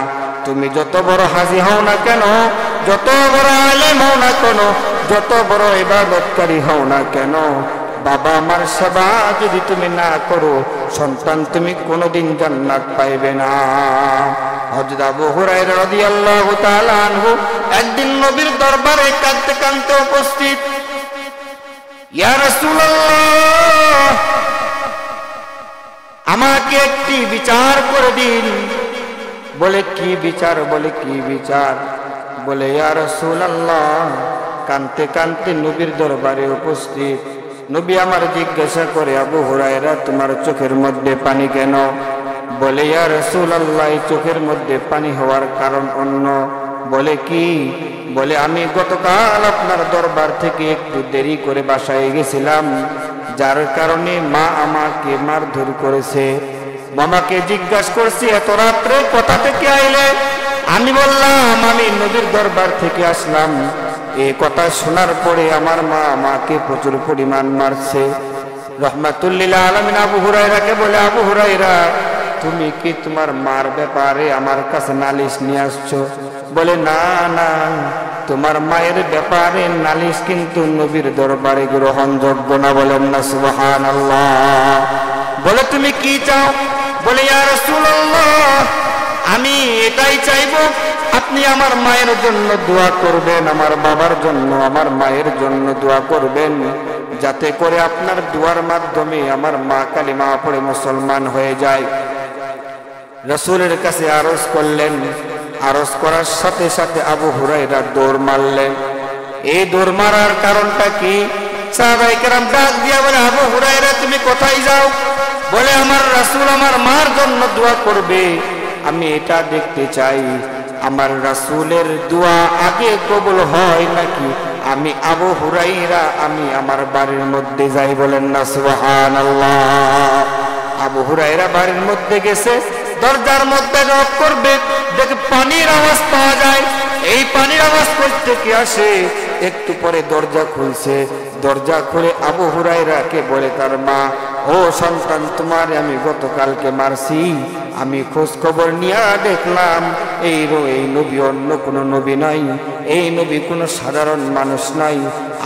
তুমি যত বড় হাজী হও না কেন, যত বড় আলেম হও না কেন, যত বড় ইবাদতকারী হও না কেন, বাবা মার সেবা যদি তুমি না করো, সন্তান তুমি কোনোদিন জান্নাত পাইবে না। হযরত আবু হুরায়রা রাদিয়াল্লাহু তাআলা আনহু একদিন নবীর দরবারে কাঁদতে কাঁদতে উপস্থিত। ইয়া রাসূলুল্লাহ, আমাকে একটি বিচার করে দিন। বলে কি বিচার? বলে কি বিচার? বলে ইয়া রাসূলুল্লাহ, কাঁদতে কাঁদতে নবীর দরবারে উপস্থিত। নবী আমার জিজ্ঞাসা করে, আবু হুরায়রা, তোমার চোখের মধ্যে পানি কেন? বলে ইয়া রাসূলুল্লাহ, চোখের মধ্যে পানি হওয়ার কারণ অন্য। বলে কি? বলে আমি গতকাল আপনার দরবার থেকে একটু দেরি করে বাসায় গেছিলাম, যার কারণে মা আমাকে মারধর করেছে। মামাকে জিজ্ঞাসা করছি, এত রাত্রে কোথা থেকে আইলে? আমি বললাম, আমি নবীর দরবার থেকে আসলাম। এই কথা শোনার পরে আমার মা আমাকে প্রচুর পরিমাণ মারছে। রাহমাতুল লিল আলামিন আবু হুরায়রাকে বলে, আবু হুরায়রা, তুমি কি তোমার মার ব্যাপারে আমার কাছে নালিশ নিয়ে আসছো? বলে না না, তোমার মায়ের ব্যাপারে নালিশ কিন্তু নবীর দরবারে গ্রহণযোগ্য না। বলেন না সুবহানাল্লাহ। বলে তুমি কি চাও? বলে ইয়া রাসূলুল্লাহ, আমি এটাই চাইবো, আপনি আমার মায়ের জন্য দোয়া করবেন, আমার বাবার জন্য, আমার মায়ের জন্য দোয়া করবেন, যাতে করে আপনার দোয়ার মাধ্যমে আমার মা কালিমা পড়ে মুসলমান হয়ে যায়। রাসূলের কাছে আরজ করলেন। আরজ করার সাথে সাথে আবু হুরায়রা দৌড় মারলেন। এই দৌড় মারার কারণটা কি? সাহাবায়ে কেরাম ডাক দিয়া বলে, আবু হুরায়রা, তুমি কোথায় যাও? বলে আমার রাসূল আমার মার জন্য দোয়া করবে, আমি এটা দেখতে চাই আমার রাসূলের দোয়া আগে কবুল হয় নাকি আমি আবু হুরায়রা আমি আমার বাড়ির মধ্যে যাই, বলেন না সুবহানাল্লাহ। আবু হুরায়রা বাড়ির মধ্যে গেছে, দরজার মধ্যে নক করবে, দেখে পানির আওয়াজ পাওয়া যায়। এই পানির আওয়াজ থেকে আসে, একটু পরে দরজা খুলছে, দরজা খুলে আবু হুরায়রাকে বলে তার মা, ও সন্তান, তোমার আমি গতকালকে মারছি, আমি খোঁজ খবর নিয়ে দেখলাম এই নবী অন্য কোনো নবী নাই, এই নবী কোনো সাধারণ মানুষ নাই,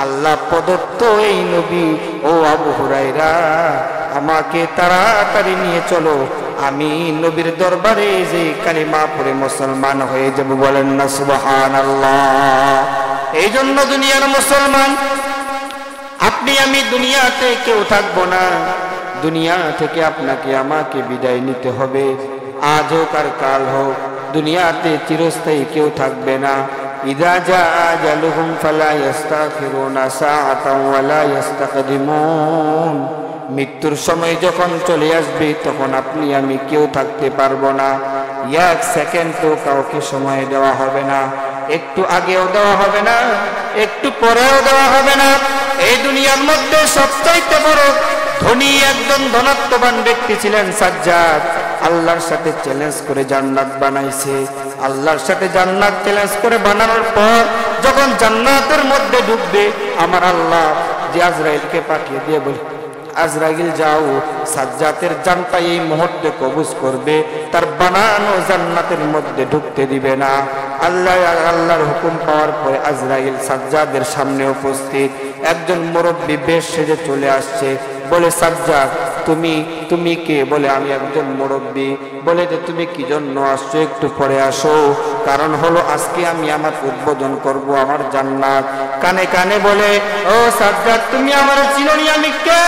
আল্লাহ প্রদত্ত এই নবী। ও আবু হুরায়রা, আমাকে তাড়াতাড়ি নিয়ে চলো, আমি নবীর দরবারে যে কালিমা পড়ে মুসলমান হয়ে যাব, বলেন না সুবহানাল্লাহ। এই জন্য দুনিয়ার মুসলমান, আপনি আমি দুনিয়াতে কেউ থাকবো না, দুনিয়া থেকে আপনাকে আমাকে বিদায় নিতে হবে, আজ হোক আর কাল হোক, দুনিয়াতে চিরস্থায়ী কেউ থাকবে না। ইযা জাআ আজালুহুম ফালা ইস্তাখিরুনা সাআতান ওয়ালা ইস্তাকদিমুন। মৃত্যুর সময় যখন চলে আসবে তখন আপনি আমি কেউ থাকতে পারবো না, এক সেকেন্ড তো কাউকে সময় দেওয়া হবে না, একটু আগেও দেওয়া হবে না, একটু পরেও দেওয়া হবে না। এই দুনিয়ার মধ্যে সবচাইতে বড় ধনী একজন ধনাত্মবান ব্যক্তি ছিলেন সাজ্জাদ। আল্লাহর সাথে চ্যালেঞ্জ করে জান্নাত বানাইছে, আল্লাহর সাথে জান্নাত চ্যালেঞ্জ করে বানানোর পর যখন জান্নাতের মধ্যে ঢুকবে, আমার আল্লাহ যে আজরাইলকে পাঠিয়ে দিয়ে বলে, আজরাইল যাও, সাজ্জাদের জানটা এই মুহূর্তে কবজ করবে, তার বানানো জান্নাতের মধ্যে ঢুকতে দিবে না। আল্লাহর হুকুম পাওয়ার পরে আজরাইল সাজ্জাদের সামনে উপস্থিত, একজন মুরব্বী বেশ সেজে চলে আসছে, বলে সাজ্জাদ তুমি কে? বলে আমি একজন মুরব্বী। বলে যে তুমি কি জন্য আসছো, একটু পরে আসো, কারণ হলো আজকে আমি আমার উদ্বোধন করব আমার জান্নাত। কানে কানে বলে, ও সাজ্জাদ, তুমি আমার চিনোনি, আমি কে?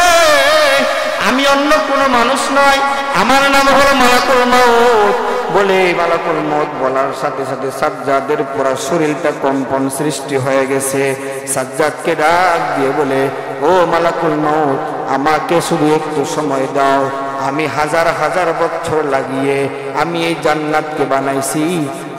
আমি অন্য কোনো মানুষ নয়, আমার নাম হলো মালাকুল মউত। বলে মালাকুল মউত বলার সাথে সাথে সাজ্জাদের পুরো শরীরটা কম্পন সৃষ্টি হয়ে গেছে। সাজ্জাদকে ডাক দিয়ে বলে, ও মালাকুল মউত, আমাকে শুধু একটু সময় দাও, আমি হাজার হাজার বছর লাগিয়ে আমি এই জান্নাতকে বানাইছি,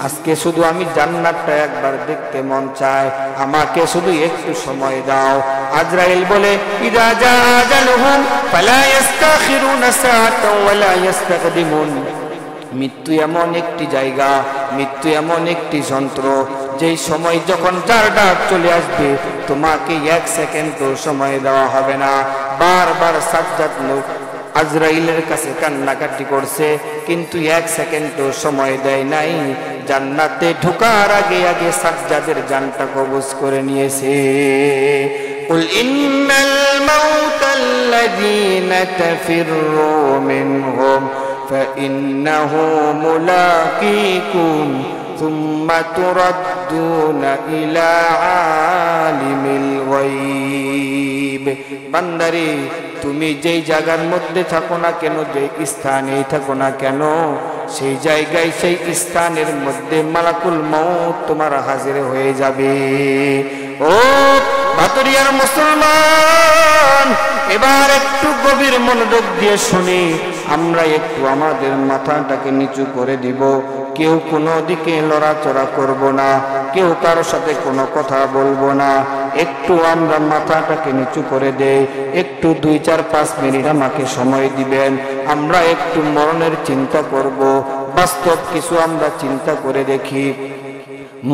আজকে শুধু আমি জান্নাতটা একবার দেখতে মন চায়, আমাকে শুধু একটু সময় দাও। আজরাইল বলে, ইযা জাআ আজালুহুম ফালা ইস্তাখিরুনা সাআতান ওয়ালা ইস্তাকদিমুন। মৃত্যু এমন একটি জায়গা, মৃত্যু এমন একটি যন্ত্র, যেই সময় যখন যার ডাক চলে আসবে তোমাকে এক সেকেন্ডও সময় দেওয়া হবে না। বারবার সাজ্জাদ আজরাইলের কাছে কান্নাকাটি করছে, কিন্তু এক সেকেন্ডও সময় দেয় নাই। জান্নাতে ঢোকার আগে আগে সাজ্জাদের জানটা কবজ করে নিয়েছে। কুল ইন্নাল মাউতাল্লাযীনা তাফিররু মিনহুম ফাইন্নাহু মুলাকীকুম সুম্মা তুরাদ্দুনা ইলা আলিমিল গায়ব। বান্দারে, তুমি যেই জায়গার মধ্যে থাকো না কেন, যেই স্থানেই থাকো না কেন, সেই জায়গায় সেই স্থানের মধ্যে মালাকুল মউত তোমার হাজির হয়ে যাবে। ও ভাতুরিয়ার মুসলমান, এবার একটু গভীর মনোযোগ দিয়ে শুনি, আমরা একটু আমাদের মাথাটাকে নিচু করে দিব, কেউ কোনো দিকে লড়াচড়া করব না, কেউ কারোর সাথে কোনো কথা বলবো না, একটু আমরা মাথাটাকে নিচু করে দেই, একটু 2-4-5 মিনিট আমাকে সময় দিবেন, আমরা একটু মরণের চিন্তা করব, বাস্তব কিছু আমরা চিন্তা করে দেখি।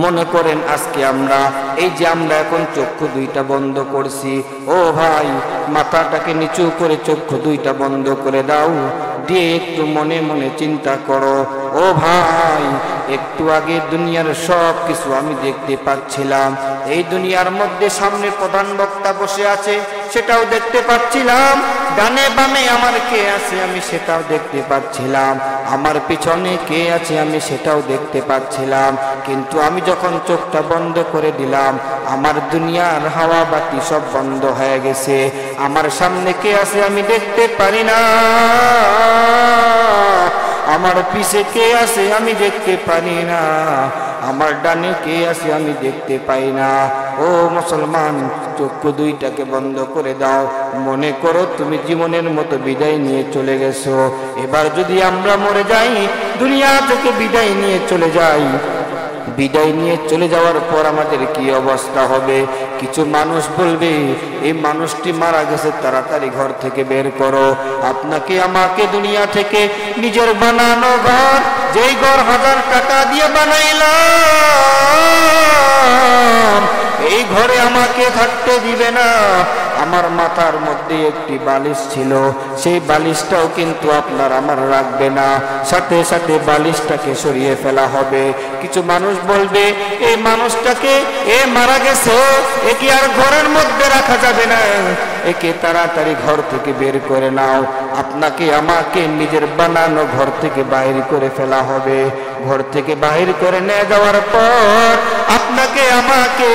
মনে করেন আজকে আমরা এই যে আমরা এখন চক্ষু দুইটা বন্ধ করছি, ও ভাই মাথাটাকে নিচু করে চক্ষু দুইটা বন্ধ করে দাও, দিয়ে একটু মনে মনে চিন্তা করো, ও ভাই একটু আগে দুনিয়ার সব কিছু আমি দেখতে পাচ্ছিলাম, এই দুনিয়ার মধ্যে সামনে প্রধান বক্তা বসে আছে সেটাও দেখতে পাচ্ছিলাম, ডানে বামে আমার কে আছে আমি সেটাও দেখতে পাচ্ছিলাম, আমার পিছনে কে আছে আমি সেটাও দেখতে পাচ্ছিলাম, কিন্তু আমি যখন চোখটা বন্ধ করে দিলাম আমার দুনিয়ার হাওয়া বাতি সব বন্ধ হয়ে গেছে, আমার সামনে কে আছে আমি দেখতে পারি না, আমার পিছে কে আছে আমি দেখতে পারি না, আমার ডানে কে আছে আমি দেখতে পাই না। ও মুসলমান, চক্ষু দুইটাকে বন্ধ করে দাও। মনে করো তুমি জীবনের মতো বিদায় নিয়ে চলে গেছো। এবার যদি আমরা মরে যাই, দুনিয়া থেকে বিদায় নিয়ে চলে যাই, বিদায় নিয়ে চলে যাওয়ার পর আমাদের কি অবস্থা হবে? কিছু মানুষ বলবে, এই মানুষটি মারা গেছে, তাড়াতাড়ি ঘর থেকে বের করো। আপনাকে আমাকে দুনিয়া থেকে নিজের বানানো ঘর, যেই ঘর 1000 টাকা দিয়ে বানাইলাম, এই ঘরে আমাকে থাকতে দিবে না। আমার মাথার মধ্যে একটি বালিশ ছিল, সেই বালিশটাও কিন্তু আপনার আমার রাখবে না, সাথে সাথে বালিশটাকে সরিয়ে ফেলা হবে। কিছু মানুষ বলবে, এই মানুষটাকে, এ মারা গেছে, একে আর ঘরের মধ্যে রাখা যাবে না, একে তাড়াতাড়ি ঘর থেকে বের করে নাও। আপনাকে আমাকে নিজের বানানো ঘর থেকে বাইর করে ফেলা হবে। ঘর থেকে বাহির করে নিয়ে যাওয়ার পর আপনাকে আমাকে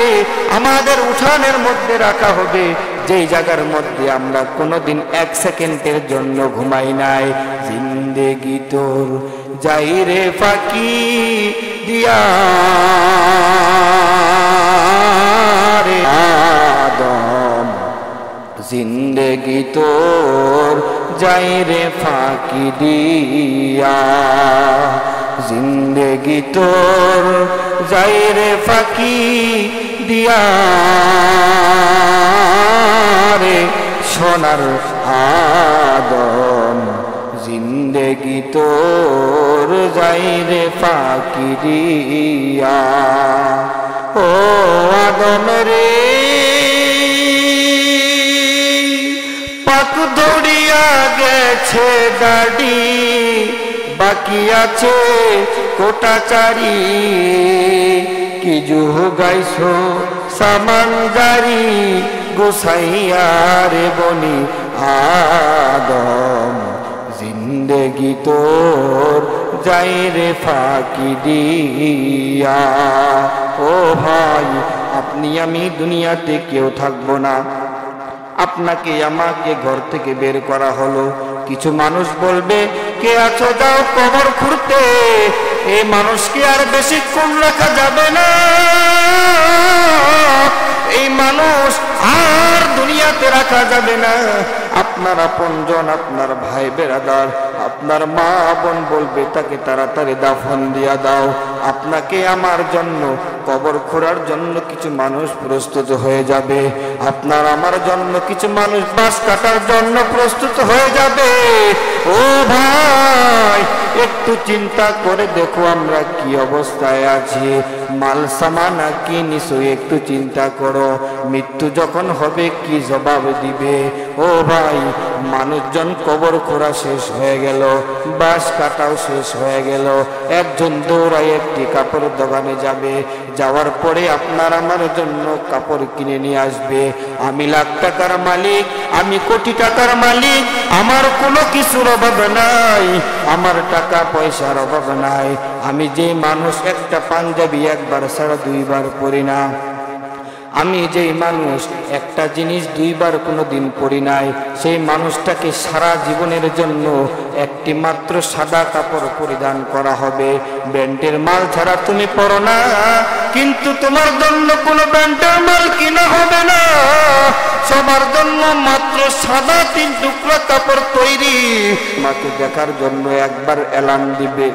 আমাদের উঠানের মধ্যে রাখা হবে, যেই জায়গার মধ্যে আমরা কোনোদিন 1 সেকেন্ডের জন্য ঘুমাই নাই। জিন্দেগি তোর যাই রে ফাঁকি দিয়া রে আদম, জিন্দেগি তোর যাই রে ফাঁকি দিয়া, জিন্দেগি তোর যাই রে ফাঁকি দিয়া রে সোনার আদম, জিন্দেগি তোর যাই রে ফাঁকি দিয়া। ও আদম রে, পাক ধরিয়া গেছে দাড়ি, বাকি আছে কোটাচারি, কি জুহ গাইছো সামান গাড়ি, গোসাইয়া রে বনি আদম, জিন্দেগি তোর যাই রে ফাঁকি দিয়া। ও ভাই, আপনি আমি দুনিয়াতে কেউ থাকবো না, আপনাকে আমাকে ঘর থেকে বের করা হলো। কিছু মানুষ বলবে, কে আছো যাও কবর খুঁড়তে, এই মানুষকে আর বেশিক্ষণ রাখা যাবে না, এই মানুষ আর দুনিয়াতে রাখা যাবে না। আপনার আপনজন, আপনার ভাই বেরাদার, আপনার মা বোন বলবে, তাকে তাড়াতাড়ি দাফন দিয়া দাও। আপনাকে আমার জন্য কবর খোঁড়ার জন্য কিছু মানুষ প্রস্তুত হয়ে যাবে, আপনার আমার জন্য কিছু মানুষ বাঁশ কাটার জন্য প্রস্তুত হয়ে যাবে। ও ভাই, একটু চিন্তা করে দেখো আমরা কি অবস্থায় আছি, মাল সামানা কি নিশ্চয় একটু চিন্তা করো। মৃত্যু যখন হবে কি জবাব দিবে? ও ভাই, মানুষজন কবর খোঁড়া শেষ হয়ে গেল, বাঁশ কাটাও শেষ হয়ে গেল, একজন দৌড়ায় একটি কাপড় দোকানে যাবে, যাওয়ার পরে আপনার আমার জন্য কাপড় কিনে নিয়ে আসবে। আমি লাখ টাকার মালিক, আমি কোটি টাকার মালিক, আমার কোনো কিছুর অভাব নাই, আমার টাকা পয়সার অভাব নাই। আমি যে মানুষ একটা পাঞ্জাবি একবার ছাড়া 2 বার পরি না, আমি যেই মানুষ একটা জিনিস 2 বার কোনোদিন পরি নাই, সেই মানুষটাকে সারা জীবনের জন্য একটি মাত্র সাদা কাপড় পরিধান করা হবে। ব্র্যান্ডের মাল ছাড়া তুমি পরো না, কিন্তু তোমার জন্য কোনো ব্র্যান্ডের মাল কিনা হবে না, সবার জন্য মাত্র সাদা 3 টুকরা কাপড় তৈরি। মাকে দেখার জন্য একবার এলান দিবে,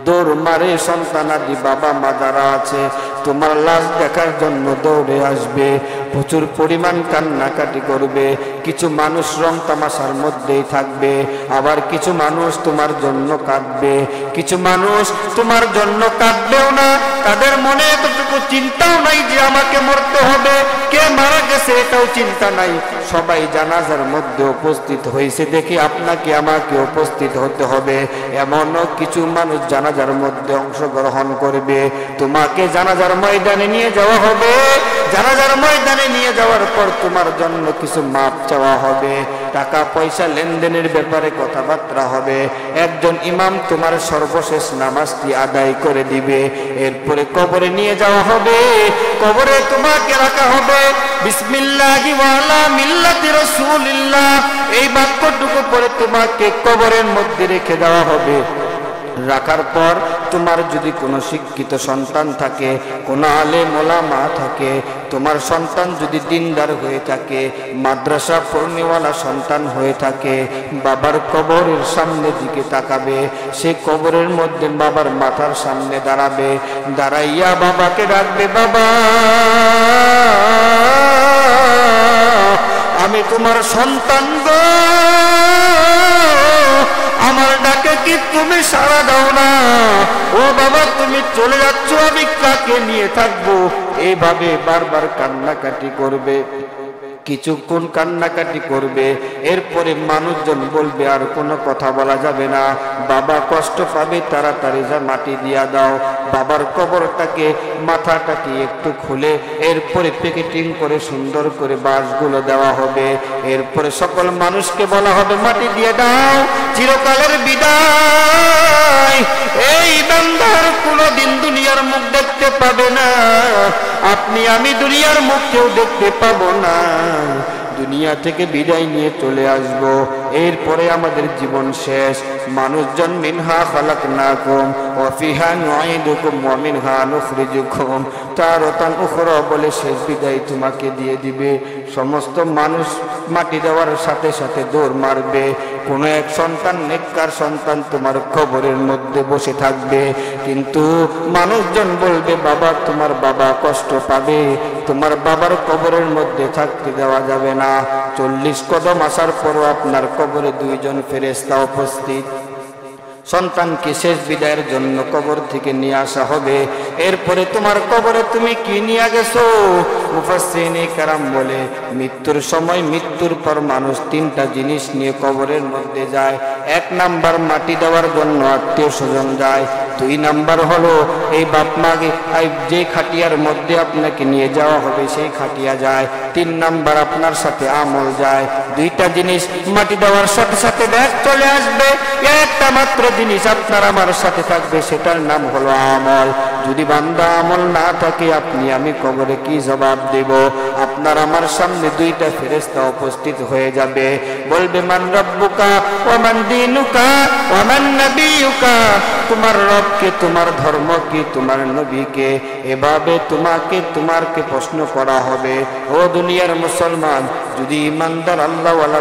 দৌড় মারে সন্তানাদি বাবা মা যারা আছে, তোমার লাশ দেখার জন্য দৌড়ে আসবে, প্রচুর পরিমাণ কান্নাকাটি করবে। কিছু মানুষ রং তামাশার মধ্যেই থাকবে, আবার কিছু মানুষ তোমার জন্য কাঁদবে, কিছু মানুষ তোমার জন্য কাঁদবেও না, তাদের মনে এতটুকু চিন্তাও নাই যে আমাকে মরতে হবে, কে মারা গেছে এটাও চিন্তা নাই। সবাই জানাজার মধ্যে উপস্থিত হয়েছে দেখে আপনাকে আমাকে উপস্থিত হতে হবে, এমনও কিছু মানুষ জানাজার মধ্যে অংশগ্রহণ করবে। তোমাকে জানাজার ময়দানে নিয়ে যাওয়া হবে, জানাজার ময়দানে নিয়ে যাওয়ার পর তোমার জন্য কিছু মাপ চাওয়া হবে, টাকা পয়সা লেনদেনের ব্যাপারে কথাবার্তা হবে, একজন ইমাম তোমার সর্বশেষ নামাজটি আদায় করে দিবে, এরপরে কবরে নিয়ে যাওয়া হবে, কবরে তোমাকে রাখা হবে। বিসমিল্লাহি ওয়া আলা মিল্লাতি রাসূলিল্লাহ, এই বাক্যটুকু পরে তোমাকে কবরের মধ্যে রেখে দেওয়া হবে। রাখার পর তোমার যদি কোনো শিক্ষিত সন্তান থাকে, কোনো আলেম ওলামা থাকে, তোমার সন্তান যদি দিনদার হয়ে থাকে, মাদ্রাসা পড়নেওয়ালা সন্তান হয়ে থাকে, বাবার কবরের সামনে দিকে তাকাবে, সে কবরের মধ্যে বাবার মাথার সামনে দাঁড়াবে, দাঁড়াইয়া বাবাকে ডাকবে, বাবা আমি তোমার সন্তান গো, আমার ডাকে কি তুমি সাড়া দাও না? ও বাবা তুমি চলে যাচ্ছ, আমি কাকে নিয়ে থাকবো? এইভাবে বারবার কান্নাকাটি করবে, কিছুক্ষণ কান্নাকাটি করবে, এরপরে মানুষজন বলবে আর কোনো কথা বলা যাবে না, বাবা কষ্ট পাবে, তাড়াতাড়ি যা মাটি দিয়া দাও। বাবার কবরটাকে মাথাটাকে একটু খুলে এরপরে প্যাকেটিং করে সুন্দর করে বাঁশগুলো দেওয়া হবে, এরপরে সকল মানুষকে বলা হবে মাটি দিয়ে দাও, চিরকালের বিদায়। এই বান্দার কোনোদিন দুনিয়ার মুখ দেখতে পাবে না, আপনি আমি দুনিয়ার মুখ কেউ দেখতে পাবো না, দুনিয়া থেকে বিদায় নিয়ে চলে আসব, এরপরে আমাদের জীবন শেষ। মানুষজন মিনহা খালাকনাকুম ওয়া ফিহা নুঈদুকুম ওয়া মিনহা নুখরিজুকুম তারাতান উখরা বলে শেষ বিদায় তোমাকে দিয়ে দিবে। সমস্ত মানুষ মাটি দেওয়ার সাথে সাথে দৌড় মারবে, কোনো এক সন্তান নেককার সন্তান তোমার কবরের মধ্যে বসে থাকবে, কিন্তু মানুষজন বলবে বাবা তোমার বাবা কষ্ট পাবে, তোমার বাবার কবরের মধ্যে থাকতে দেওয়া যাবে না। 40 কদম আসার পরও আপনার কবরে 2 জন ফেরেশতা উপস্থিত। সন্তানকে শেষ বিদায়ের জন্য কবর থেকে নিয়ে আসা হবে, এরপরে তোমার কবরে তুমি কি নিয়ে গেছো? মুফাসসিরিনে কেরাম বলে মৃত্যুর সময়, মৃত্যুর পর মানুষ 3টা জিনিস নিয়ে কবরের মধ্যে যায়। 1 নাম্বার মাটি দেওয়ার জন্য আত্মীয় স্বজন যায়, 2 নাম্বার হলো এই বাপ মাকে যে খাটিয়ার মধ্যে আপনাকে নিয়ে যাওয়া হবে সেই খাটিয়া যায়, 3 নাম্বার আপনার সাথে আমল যায়। 2টা জিনিস মাটি দেওয়ার সাথে সাথে ব্যাগ চলে আসবে, একটা মাত্র জিনিস আপনার আমার সাথে থাকবে, সেটার নাম হলো আমল। যদি বান্দা আমল না থাকে আপনি আমি কবরে কি জবাব দেব? আপনার আমার সামনে 2টা ফেরেশতা উপস্থিত হয়ে যাবে, বলবে মান রব্বুকা ওয়া মান দীনুকা ওয়া মান নবিয়ুকা, তোমার রবকে, তোমার ধর্ম কি, তোমার নবীকে, এভাবে তোমাকে প্রশ্ন করা হবে। ও দুনিয়ার মুসলমান, যদি ইমানদার আল্লাহওয়ালা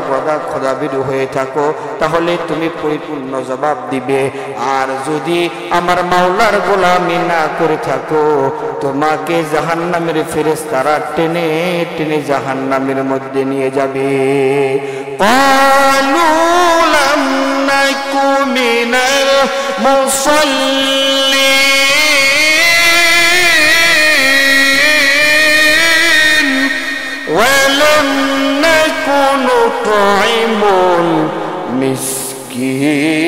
খোদাবিরু হয়ে থাকো তাহলে তুমি পরিপূর্ণ জবাব দিবে, আর যদি আমার মাওলার গোলামি না করে থাকো তোমাকে জাহান্নামের ফেরেশতারা টেনে টেনে জাহান্নামের মধ্যে নিয়ে যাবে। ক্বালু লাম নাকু মিনাল মুসাল্লিন ওয়া লাম নাকু নুতঈমুল মিসকিন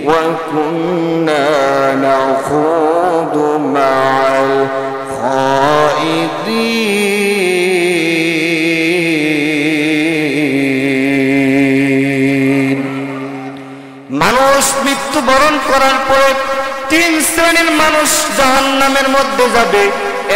ওয়া কুন্না নাখুদু মা'আল খাইদিন। মানুষ মৃত্যুবরণ করার পরে 3 শ্রেণীর মানুষ জাহান্নামের মধ্যে যাবে।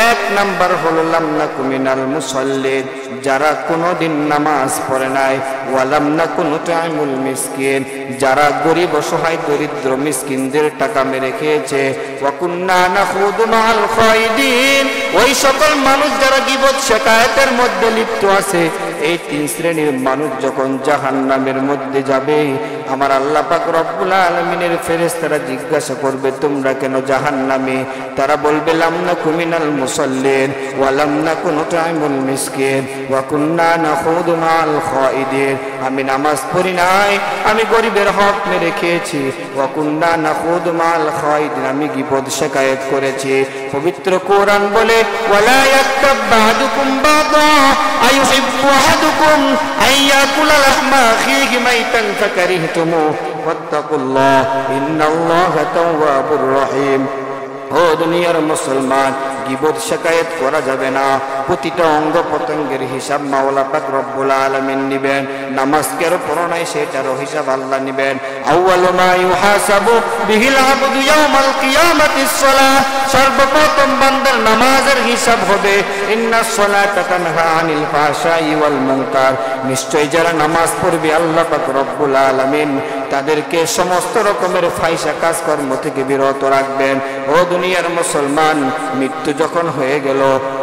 1 নাম্বার হলো লাম নাকু মিনাল মুসাল্লিন, যারা কোনোদিন নামাজ পড়ে নাই, ওয়া লাম নাকু নুতঈমুল মিসকিন, যারা গরিব অসহায় দরিদ্র মিসকিনদের টাকা মেরে খেয়েছে, ওয়া কুন্না নাখুদু মা'আল খাইদিন, ওই সকল মানুষ যারা গীবত শিকায়াতের মধ্যে লিপ্ত আছে। এই 3 শ্রেণীর মানুষ যখন জাহান্নামের মধ্যে যাবে, আমার আল্লাহ পাক রব্বুল আলামিনের ফেরেশতারা জিজ্ঞাসা করবে তোমরা কেন জাহান্নামে? তারা বলবে লাম নাকু মিনাল মুসাল্লিন ওয়া লাম নাকু নুতঈমুল মিসকিন ওয়া কুন্না নাখুদু মা'আল খাইদিন, আমি নামাজ পড়ি নাই, আমি গরিবের হক মেরে খেয়েছি, ওয়া কুন্না নাখুদু মা'আল খাইদিন, আমি গীবত শিকায়াত করেছি। পবিত্র কোরআন বলে ওয়ালা ইয়াক্তাব বা'দুকুম বা'দা আইয়ুহিব্বু আহাদুকুম আইয়াকুলা লাহমা আখিহি মাইতান ফাকারিহতুমুহু ওয়াত্তাকুল্লাহ ইন্নাল্লাহা তাওয়াবুর রহিম। ও দুনিয়ার মুসলমান, গীবত শিকায়াত করা যাবে না, প্রতিটা অঙ্গ প্রত্যঙ্গের হিসাব মাওলা পাক রব্বুল আলামিন নেবেন। নামাজ কেন পড়ো নাই সেটারও হিসাব আল্লাহ নেবেন। আউয়ালু মা ইউহাসাবু বিহিল আবদু ইয়াউমাল কিয়ামাতিস সালাহ, সর্বপ্রথম বান্দার নামাজের হিসাব হবে। ইন্নাস সালাতা তানহা আনিল ফাহশাই ওয়াল মুনকার, নিশ্চয় যারা নামাজ পড়বে আল্লাহ পাক রব্বুল আলামিন তাদেরকে সমস্ত রকমের ফাহিশা কাজকর্ম থেকে বিরত রাখবেন। ও দুনিয়ার মুসলমান, মৃত্যু যখন হয়ে গেল,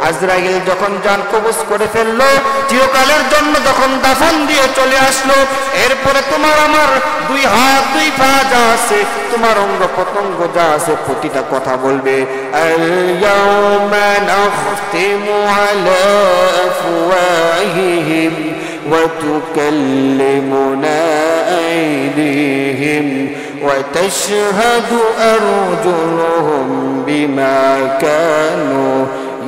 আজরাইল যখন জান কবজ করে ফেললো, চিরকালের জন্য যখন দাফন দিয়ে চলে আসলো, এরপরে তোমার আমার দুই হাত দুই পা যা আছে, তোমার অঙ্গ প্রত্যঙ্গ যা আছে, প্রতিটা কথা বলবে আল-ইয়াওমা নাখতিমু আলা আফওয়াহিহিম ওয়া তুকাল্লিমুনা আইদিহিম ওয়া তাশহাদু আরজুলুহুম বিমা কানু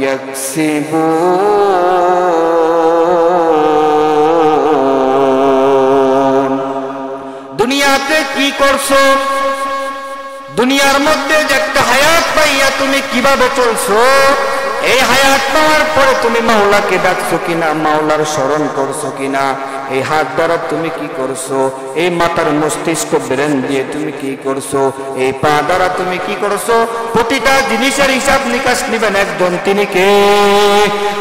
ইয়াকসিবুন। দুনিয়াতে কি করছো, দুনিয়ার মধ্যে যে একটা হায়াত পাইয়া তুমি কিভাবে চলছো, এই হায়াত পাওয়ার পরে তুমি মাওলাকে ডাকছো কিনা, মাওলার স্মরণ করছো কিনা, এই হাত দ্বারা তুমি কি করছো, এই মাথার মস্তিষ্ক ব্রেন দিয়ে তুমি কি করছো, এই পা দ্বারা তুমি কি করছো, প্রতিটা জিনিসের হিসাব নিকাশ নিবেন একজন, তিনি কে?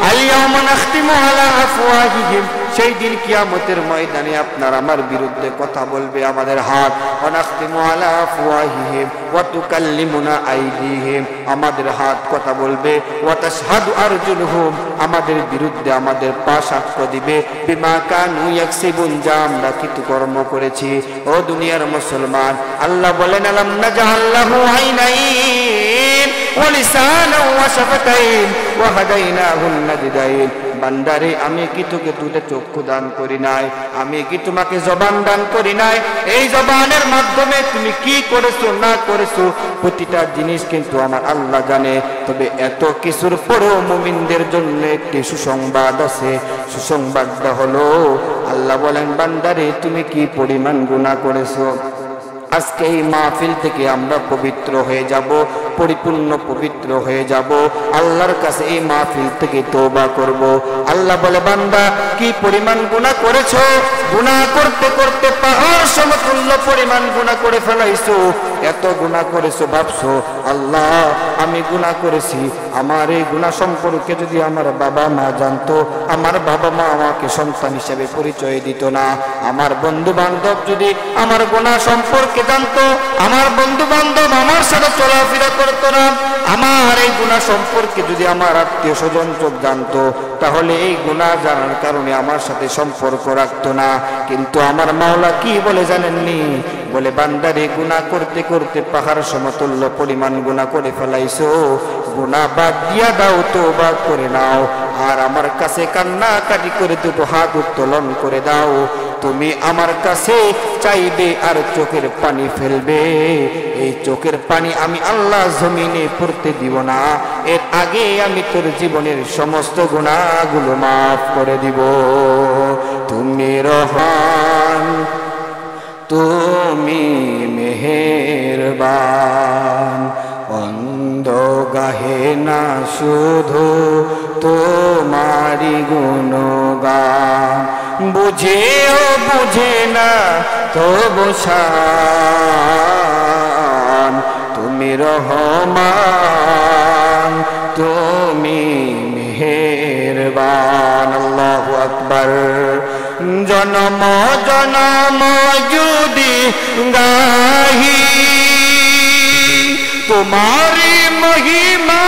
আল-ইয়াওমা নাখতিমু আলা আফওয়াহিহিম, সেই দিন কিয়ামতের ময়দানে আপনার আমার বিরুদ্ধে কথা বলবে আমাদের হাত। ওয়া নাখতিমু আলা আফওয়াহিহিম ওয়া তুকাল্লিমুনা আইদিহিম, আমাদের হাত কথা বলবে। ওয়া তাশহাদু আরজুলুহুম, আমাদের বিরুদ্ধে আমাদের পা সাক্ষ্য দিবে। বিমা কানু ইয়াকসিবুন, যা আমরা কৃতকর্ম করেছি। ও দুনিয়ার মুসলমান, আল্লাহ বলেন আলাম নাজআল লাহু আইনাইন ওয়া লিসানান ওয়া শাফাতাইন ওয়া হাদাইনাহুন নাজদাইন। বান্দারে, আমি কি তোকে দুটো চক্ষু দান করি নাই? আমি কি তোমাকে জবান দান করি নাই? এই জবানের মাধ্যমে তুমি কি করেছো না করেছো, প্রতিটা জিনিস কিন্তু আমার আল্লাহ জানে। তবে এত কিছুর পরেও মুমিনদের জন্য একটি সুসংবাদ আছে। সুসংবাদটা হলো, আল্লাহ বলেন বান্দারে, তুমি কি পরিমাণ গুনাহ করেছো। আজকে এই মাহফিল থেকে আমরা পবিত্র হয়ে যাব, পরিপূর্ণ পবিত্র হয়ে যাব, আল্লাহর কাছে এই মাহফিল থেকে তওবা করব। আল্লাহ বলে বান্দা, কি পরিমাণ গুনাহ করেছো? গুনাহ করতে করতে পাহাড় সমতুল্য পরিমাণ গুনাহ করে ফেলাইছো। এত গুনাহ করেছো, ভাবছো আল্লাহ আমি গুনাহ করেছি, আমার এই গুনাহ সম্পর্কে যদি আমার বাবা মা জানতো, আমার বাবা মা আমাকে সন্তান হিসেবে পরিচয় দিত না। আমার বন্ধু বান্ধব যদি আমার গুনাহ সম্পর্কে জানতো, আমার বন্ধু বান্ধব আমার সাথে চলাফেরা করতো না। আমার এই গুনাহ সম্পর্কে যদি আমার আত্মীয় স্বজন চোখ জানতো, তাহলে এই গুনাহ জানার কারণে আমার সাথে সম্পর্ক রাখতো না। কিন্তু আমার মাওলা কি বলে জানেননি? বলে বান্দারে, গুনাহ করতে করতে পাহাড় সমতুল্য পরিমাণ গুনাহ করে ফেলাইছো, গুনাহ বাদ দিয়া দাও, তওবা করে নাও, আর আমার কাছে কান্নাকাটি করে দুটো হাত উত্তোলন করে দাও। তুমি আমার কাছে চাইবে আর চোখের পানি ফেলবে। এই চোখের পানি আমি আল্লাহ জমিনে পড়তে দিব না, এর আগে আমি তোর জীবনের সমস্ত গুনাহগুলো মাফ করে দিব। তুমি রহমান, তুমি মেহেরবান, অন্ধ গাহে না শুধু তোমারি গুণগান, বুঝেও বুঝে না তবু শান। তুমি রহমান, তুমি মেহেরবান। আল্লাহু আকবার। জনম জনম যদি গাহি তোমারি মহিমা,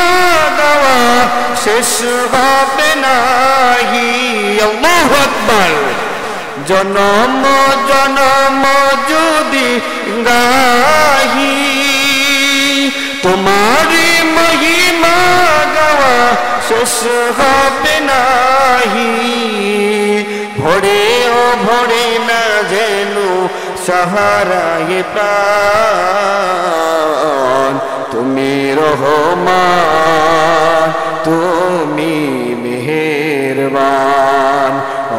গাওয়া শেষ হবে নাহি। আল্লাহু আকবার। জনম জনম যদি গাহি তোমারি মহিমা, গাওয়া শেষ হবে নাহি। ভরে ও ভরে না যেন সাহারায়ে প্রাণ। তুমি রহমান, তুমি মেহেরবান,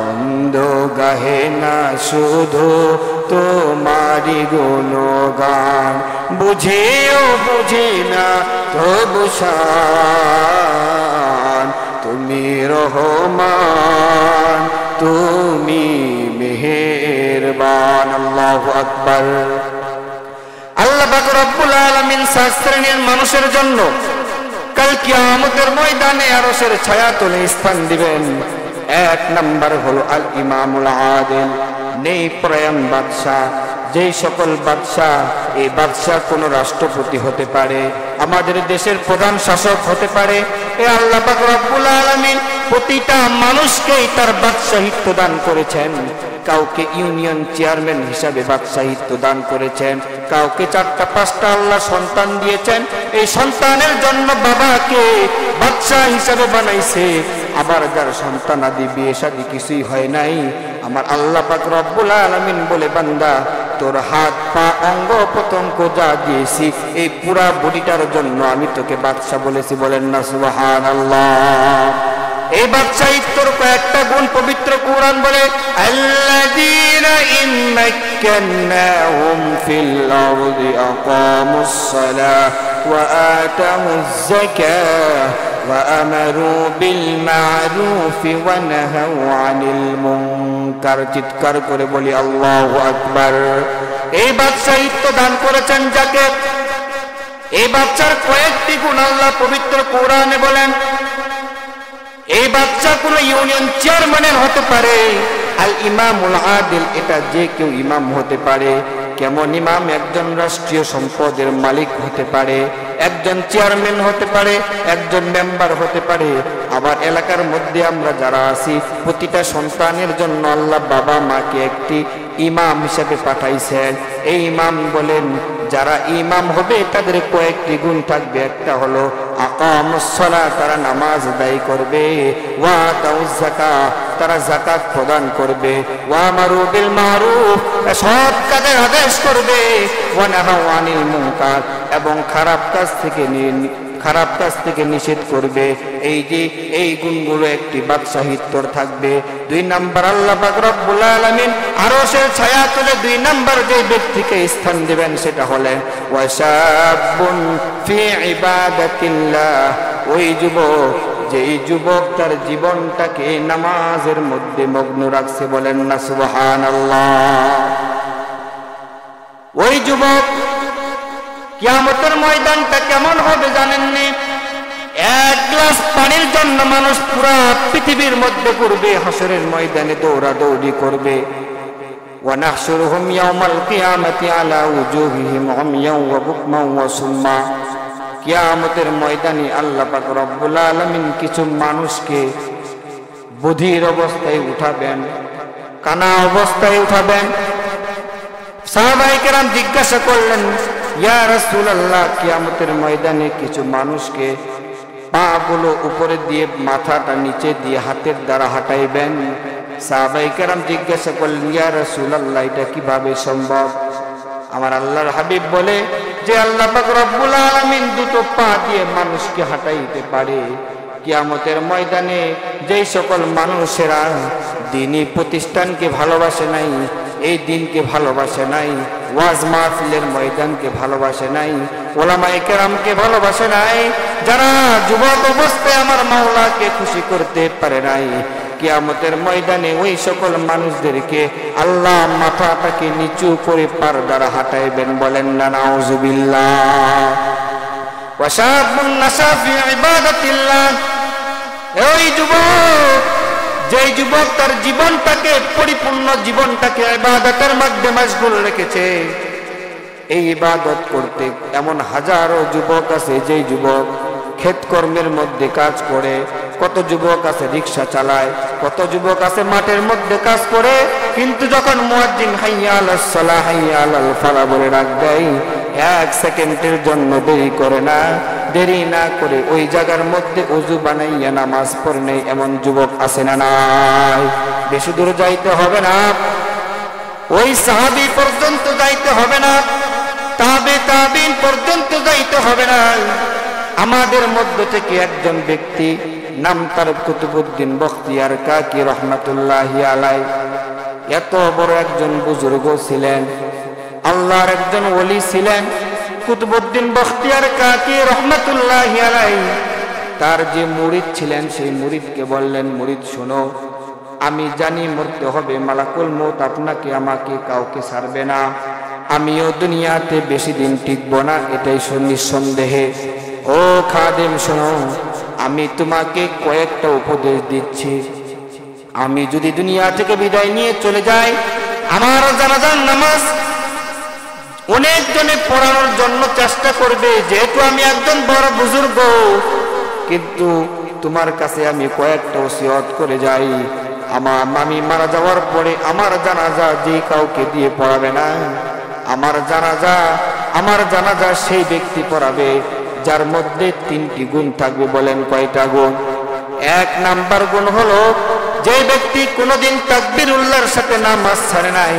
অন্ধ গাহে না শুধু তোমারি গুণগান, বুঝেও বুঝে না তবু শান। তুমি রহমান, তুমি মেহেরবান। আল্লাহু আকবার। আল্লাহ পাক রব্বুল আলামিন সাত শ্রেণীর মানুষের জন্য কাল কিয়ামতের ময়দানে আরশের ছায়াতলে স্থান দিবেন। এক নাম্বার হলো আল ইমামুল আদিল, নেই প্রয়াণ বাদশা, যেই সকল বাদশাহ, এই বাদশাহ কোনো রাষ্ট্রপতি হতে পারে, আমাদের দেশের প্রধান শাসক হতে পারে। এ আল্লাহ পাক রব্বুল আলামিন প্রতিটা মানুষকেই তার বাদশাহিত্ব দান করেছেন। কাউকে ইউনিয়ন চেয়ারম্যান হিসাবে বাদশাহিত্ব দান করেছেন, কাউকে 4টা 5টা আল্লাহ সন্তান দিয়েছেন। এই সন্তানের জন্য বাবাকে বাদশাহ হিসাবে বানাইছে। আবার যার সন্তান আদি বিয়ে শাদী কিছুই হয় নাই, আমার আল্লাহ পাক রব্বুল আলামিন বলে, বান্দা তোর হাত পা অঙ্গ প্রত্যঙ্গ যা দিয়েছি এই পুরা বডিটার জন্য আমি তোকে বাদশাহ বলেছি। বলেন না সুবহানাল্লাহ। এই বাদশাহিত্বর কয়েকটা গুণ পবিত্র কুরআন বলে, আল্লাযীনা ইম্মাক্কানাহুম ফিল আরদি আকামুস সালাহ ওয়া আতাউয যাকাহ ওয়া আমারু বিল মা'রুফি ওয়া নাহাউ আনিল মুনকার। চিৎকার করে বলি আল্লাহু আকবার। এই বাদশাহিত্ব দান করেছেন যাকে, এই বাদশার কয়েকটি গুণ আল্লাহ পবিত্র কোরআনে বলেন। এই বাচ্চা কোন ইউনিয়ন চেয়ারম্যানের হতে পারে, আল ইমামুল আদিল, এটা যে কেউ ইমাম হতে পারে। কেমন ইমাম? একজন রাষ্ট্রীয় সম্পদের মালিক হতে পারে, একজন চেয়ারম্যান হতে পারে, একজন মেম্বার হতে পারে। আবার এলাকার মধ্যে আমরা যারা আছি প্রতিটা সন্তানের জন্য আল্লাহ বাবা মাকে একটি ইমাম হিসেবে পাঠাইছেন। এই ইমাম বলেন, যারা ইমাম হবে তাদের কয়েকটি গুণ থাকবে। একটা হলো আকামুস সালাহ, তারা নামাজ আদায় করবে, ওয়া আতাউয যাকাত, তারা যাকাত প্রদান করবে, ওয়া আমারু বিল মা'রুফ, সৎ কাজের আদেশ করবে, ওয়া নাহাউ আনিল মুনকার, এবং খারাপ কাজ থেকে নিষেধ করবে। এই যে এই গুণগুলো একটি বাদশাহিত্বর থাকবে। 2 নাম্বার আল্লাহ পাক রব্বুল আলামিন আরশের ছায়া তুলে 2 নাম্বার যে ব্যক্তিকে স্থান দিবেন সেটা হলেন ওয়াশাবুন ফি ইবাদাতিল্লাহ, ওই যুবক, যেই যুবক তার জীবনটাকে নামাজের মধ্যে মগ্ন রাখছে। বলেন না সুবহানাল্লাহ। ওই যুবক, কিয়ামতের ময়দানটা কেমন হবে জানেননি? 1 গ্লাস পানির জন্য মানুষ পুরা পৃথিবীর মধ্যে ঘুরবে, হাসরের ময়দানে দৌড়াদৌড়ি করবে। ওয়া নাহশুরুহুম ইয়াওমাল কিয়ামাতি আলা উজুহিহিম উময়ান ওয়া বুকমান ওয়া সুম্মা। কিয়ামতের ময়দানে আল্লাহ পাক রব্বুল আলামিন কিছু মানুষকে বধির অবস্থায় উঠাবেন, কানা অবস্থায় উঠাবেন। সাহাবায়ে কেরাম জিজ্ঞাসা করলেন, ইয়া রাসূলুল্লাহ, কিয়ামতের ময়দানে কিছু মানুষকে পাগুলো উপরে দিয়ে মাথাটা নিচে দিয়ে হাতের দ্বারা হাঁটাইবেন। সাহাবায়ে কেরাম জিজ্ঞাসা করলেন, ইয়া রাসূলুল্লাহ, এটা কিভাবে সম্ভব? আমার আল্লাহর হাবিব বলে যে আল্লাহ পাক রব্বুল আলামিন দুটো পা দিয়ে মানুষকে হাঁটাইতে পারে। কিয়ামতের ময়দানে যেই সকল মানুষেরা দ্বীনি প্রতিষ্ঠানকে ভালোবাসে নাই, এই দিনকে ভালোবাসে নাই, ওয়াজ মাহফিলের ময়দানকে ভালোবাসে নাই, ওলামায়ে কেরামকে ভালোবাসে নাই, যারা যুবক অবস্থায় আমার মাওলাকে খুশি করতে পারে নাই, কিয়ামতের ময়দানে ওই সকল মানুষদেরকে আল্লাহ মাথাটাকে নিচু করে পার দ্বারা হাঁটাইবেন। বলেন না নাউযুবিল্লাহ। ওয়াশাবুন নাশা ফি ইবাদাতিল্লাহ, ওই যুবক, যেই যুবক তার জীবনটাকে, পরিপূর্ণ জীবনটাকে ইবাদতের মধ্যে মাশগুল রেখেছে। এই ইবাদত করতে এমন হাজারো যুবক আছে, যেই যুবক ক্ষেত কর্মের মধ্যে কাজ করে, কত যুবক আছে রিকশা চালায়, কত যুবক আছে মাঠের মধ্যে কাজ করে, কিন্তু যখন মুয়াজ্জিন হাইয়া আলাস সালাহ হাইয়া আলাল ফালাহ বলে ডাক দেয়, 1 সেকেন্ডের জন্য দেরি করে না, দেরি না করে ওই জায়গার মধ্যে ওযু বানাইয়া নামাজ পড়ে নেই, এমন যুবক আছে না নাই? বেশি দূর যাইতে হবে না, ওই সাহাবী পর্যন্ত যাইতে হবে না, তাবিন পর্যন্ত যাইতে হবে না। আমাদের মধ্য থেকে একজন ব্যক্তি, নাম তার কুতুবউদ্দিন বখতিয়ার কাকি রহমাতুল্লাহি আলাইহি, এত বড় একজন বুজুর্গ ছিলেন, আল্লাহর একজন ওলি ছিলেন। কুতুবউদ্দিন বখতিয়ার কাকি রহমাতুল্লাহি আলাইহি তার যে মুরিদ ছিলেন, সেই মুরিদকে বললেন, মুরিদ শোনো, আমি জানি মরতে হবে, মালাকুল মউত আপনাকে আমাকে কাউকে ছাড়বে না, আমিও দুনিয়াতে বেশি দিন টিকবো না, এটাই নিঃসন্দেহে। ও খাদেম শোনো, আমি তোমাকে কয়েকটা উপদেশ দিচ্ছি। আমি যদি দুনিয়া থেকে বিদায় নিয়ে চলে যাই, আমার জানাজার নামাজ অনেকজনে পড়ানোর জন্য চেষ্টা করবে, যেহেতু আমি একজন বড় বুজুর্গ, কিন্তু তোমার কাছে আমি কয়েকটা ওসিয়ত করে যাই, আমি মারা যাওয়ার পরে আমার জানাজা যে কাউকে দিয়ে পড়াবে না, আমার জানাজা সেই ব্যক্তি পড়াবে যার মধ্যে 3টি গুণ থাকবে। বলেন কয়টা গুণ? 1 নাম্বার গুণ হলো যে ব্যক্তি কোনোদিন তাকবীরুল্লাহর সাথে নামাজ ছাড়ে নাই।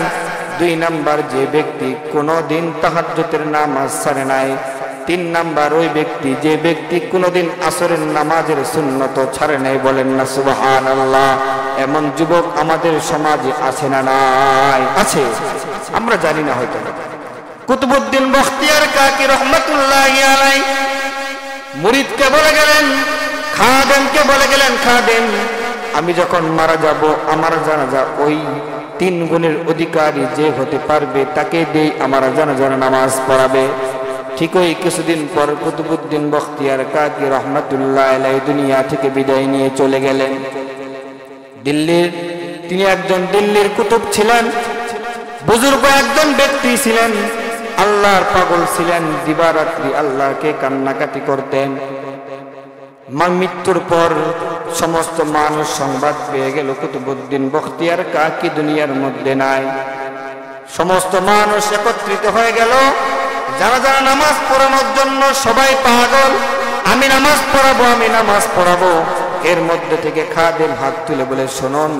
2 নাম্বার, যে ব্যক্তি কোনোদিন তাহাজ্জুদের নামাজ ছাড়ে নাই। 3 নাম্বার, ওই ব্যক্তি যে ব্যক্তি কোনোদিন আসরের নামাজের সুন্নত ছাড়ে নাই। বলেন না সুবহানাল্লাহ। এমন যুবক আমাদের সমাজে আছে না নাই? আছে, আমরা জানি না হয়তো। কুতুবউদ্দিন বখতিয়ার কাকি রহমাতুল্লাহি আলাইহি মুরিদকে বলে গেলেন, খাদেমকে বলে গেলেন, খাদেম আমি যখন মারা যাব আমার জানাজা ওই 3 গুণের অধিকারী যে হতে পারবে তাকে দেই আমার জানাজার নামাজ পড়াবে। ঠিক ওই কিছুদিন পর কুতুবউদ্দিন বখতিয়ার কাকি রহমাতুল্লাহি আলাইহি দুনিয়া থেকে বিদায় নিয়ে চলে গেলেন। তিনি একজন দিল্লির কুতুব ছিলেন, বুজুর্গ একজন ব্যক্তি ছিলেন, আল্লাহর পাগল ছিলেন, দিবারাত্রি আল্লাহকে কান্নাকাটি করতেন। মৃত্যুর পর সমস্ত মানুষ সংবাদ পেয়ে গেল কুতুবউদ্দিন বখতিয়ার কাকি দুনিয়ার মধ্যে নাই। সমস্ত মানুষ একত্রিত হয়ে গেল, যারা যারা নামাজ পড়ানোর জন্য সবাই পাগল, আমি নামাজ পড়াবো। এর মধ্যে থেকে খাদেম হাত তুলে বলে, শুনুন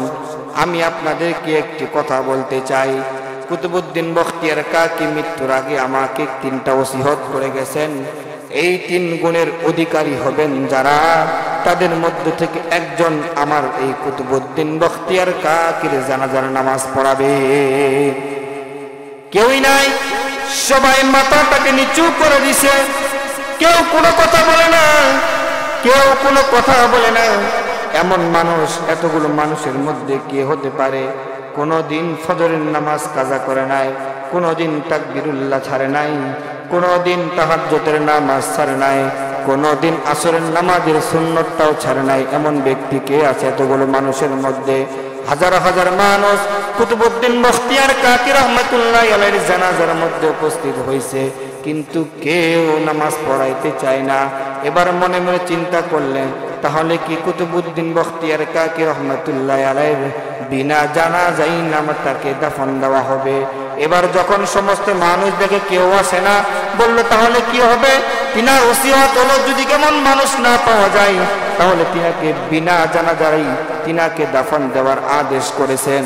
আমি আপনাদেরকে একটি কথা বলতে চাই। কুতুবউদ্দিন বখতিয়ার কাকি মৃত্যুর আগে আমাকে 3টা ওসিয়ত করে গেছেন। এই 3 গুণের অধিকারী হবেন যারা, তাদের মধ্যে থেকে একজন আমার এই কুতুবউদ্দিন বখতিয়ার কাকির জানাজার নামাজ পড়াবে। কেউই নাই, সবাই মাথাটাকে নিচু করে দিছে, কেউ কোনো কথা বলে না। এমন মানুষ, এতগুলো মানুষের মধ্যে কে হতে পারে কোনোদিন ফজরের নামাজ কাজা করে নাই, কোনোদিন তাকবীরুল্লাহ ছাড়ে নাই, কোনোদিন তাহাজ্জুদের নামাজ ছাড়ে নাই, কোনোদিন আসরের নামাজের সুন্নতটাও ছাড়ে নাই? এমন ব্যক্তি কে আছে এতগুলো মানুষের মধ্যে? হাজার হাজার মানুষ কুতুবউদ্দিন বখতিয়ার কাকি রহমাতুল্লাহি আলাইহির জানাজার মধ্যে উপস্থিত হয়েছে, কিন্তু কেউ নামাজ পড়াইতে চায় না। এবার মনে মনে চিন্তা করলেন, তাহলে কি কুতুবউদ্দিন বখতিয়ার কাকি রহমাতুল্লাহি আলাইহির বিনা জানাজায় নামাজটাকে দাফন দেওয়া হবে? এবার যখন সমস্ত মানুষ দেখে কেউ আসে না, বলল তাহলে কি হবে? তিনার ওসিয়ত হলো যদি কেমন মানুষ না পাওয়া যায় তাহলে তিনাকে বিনা জানাজায় তিনাকে দাফন দেওয়ার আদেশ করেছেন।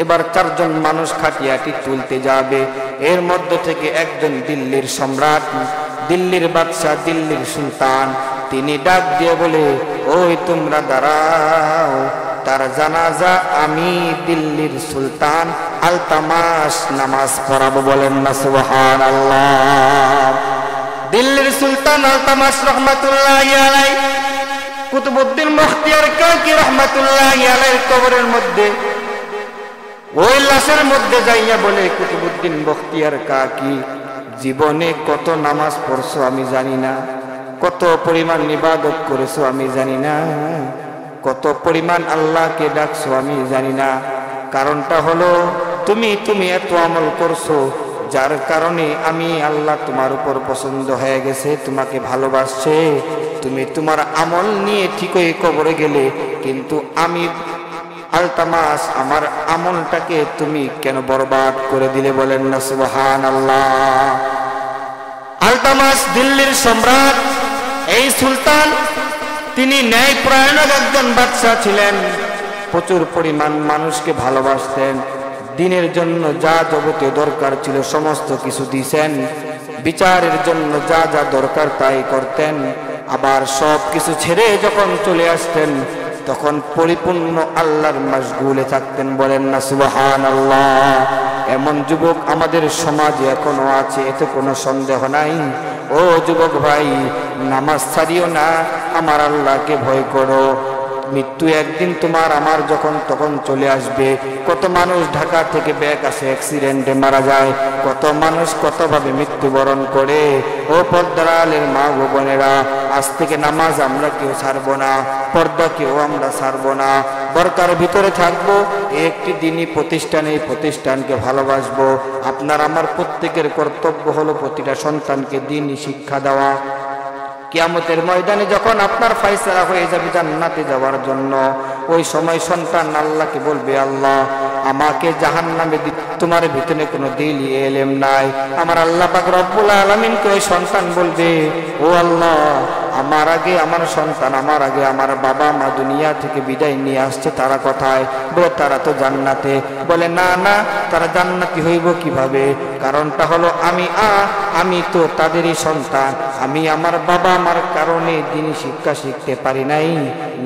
এবার 4 জন মানুষ খাটিয়াটি তুলতে যাবে। এর মধ্য থেকে একজন দিল্লির সম্রাট, দিল্লির বাদশাহ, দিল্লির সুলতান, তিনি ডাক দিয়ে বলে, ওই তোমরা দাঁড়াও, তার জানাজা আমি দিল্লির সুলতান আলতামাস নামাজ পড়াবো। বলেন না সুবহানাল্লাহ। দিল্লির সুলতান আলতামাস রহমাতুল্লাহি আলাইহি কুতুবউদ্দিন বখতিয়ার কাকি রহমাতুল্লাহি আলাইহির কবরের মধ্যে ওই লাশের মধ্যে যাইয়া বলে, কুতুবউদ্দিন বখতিয়ার কাকি জীবনে কত নামাজ পড়ছো আমি জানি না, কত পরিমাণ ইবাদত করেছো আমি জানি না, কত পরিমাণ আল্লাহকে ডাকছো আমি জানি না। কারণটা হলো তুমি এত আমল করছো যার কারণে আমি আল্লাহ তোমার উপর পছন্দ হয়ে গেছে, তোমাকে ভালোবাসছে। তুমি তোমার আমল নিয়ে ঠিকই কবরে গেলে, কিন্তু আমি আলতামাস আমার আমলটাকে তুমি কেন বরবাদ করে দিলে? বলেন না সুবহানাল্লাহ। আলতামাস দিল্লির সম্রাট, এই সুলতান, তিনি ন্যায়পরায়ণ একজন বাদশা ছিলেন, প্রচুর পরিমাণ মানুষকে ভালোবাসতেন, দিনের জন্য যা যাবতীয় দরকার ছিল সমস্ত কিছু দিয়েছেন, বিচারের জন্য যা যা দরকার তাই করতেন। আবার সব কিছু ছেড়ে যখন চলে আসতেন তখন পরিপূর্ণ আল্লাহর মাশগুলে থাকতেন। বলেন না সুবহানাল্লাহ। এমন যুবক আমাদের সমাজে এখনো আছে, এতে কোনো সন্দেহ নাই। ও যুবক ভাই, নামাজ ছাড়িও না, আমার আল্লাহকে ভয় করো। মৃত্যু একদিন তোমার আমার যখন তখন চলে আসবে। কত মানুষ ঢাকা থেকে ব্যাক আসে অ্যাক্সিডেন্টে মারা যায়, কত মানুষ কতভাবে মৃত্যুবরণ করে। ও পর্দার আলের মা ও বোনেরা, আজ থেকে নামাজ আমরা কেউ ছাড়বো না, পর্দা কেউ আমরা ছাড়বো না, বরকার ভিতরে থাকবো। একটি দিনই প্রতিষ্ঠান, এই প্রতিষ্ঠানকে ভালোবাসবো। আপনার আমার প্রত্যেকের কর্তব্য হলো প্রতিটা সন্তানকে দ্বীনি শিক্ষা দেওয়া। কিয়ামতের ময়দানে যখন আপনার ফয়সালা হয়ে যাবে জান্নাতে যাওয়ার জন্য, ওই সময় সন্তান আল্লাহকে বলবে, আল্লাহ আমাকে জাহান্নামে তোমার ভিতরে কোনো দিল এলেম নাই। আমার আল্লাহ পাক রব্বুল আলামিনকে ওই সন্তান বলবে, ও আল্লাহ আমার আগে আমার সন্তান, আমার আগে আমার বাবা মা দুনিয়া থেকে বিদায় নিয়ে আসছে, তারা কোথায়? বলে তারা তো জান্নাতে। বলে না না, তারা জান্নাতি হইব কিভাবে? কারণটা হলো আমি তো তাদেরই সন্তান, আমি আমার বাবা আমার কারণে দ্বীনি শিক্ষা শিখতে পারি নাই,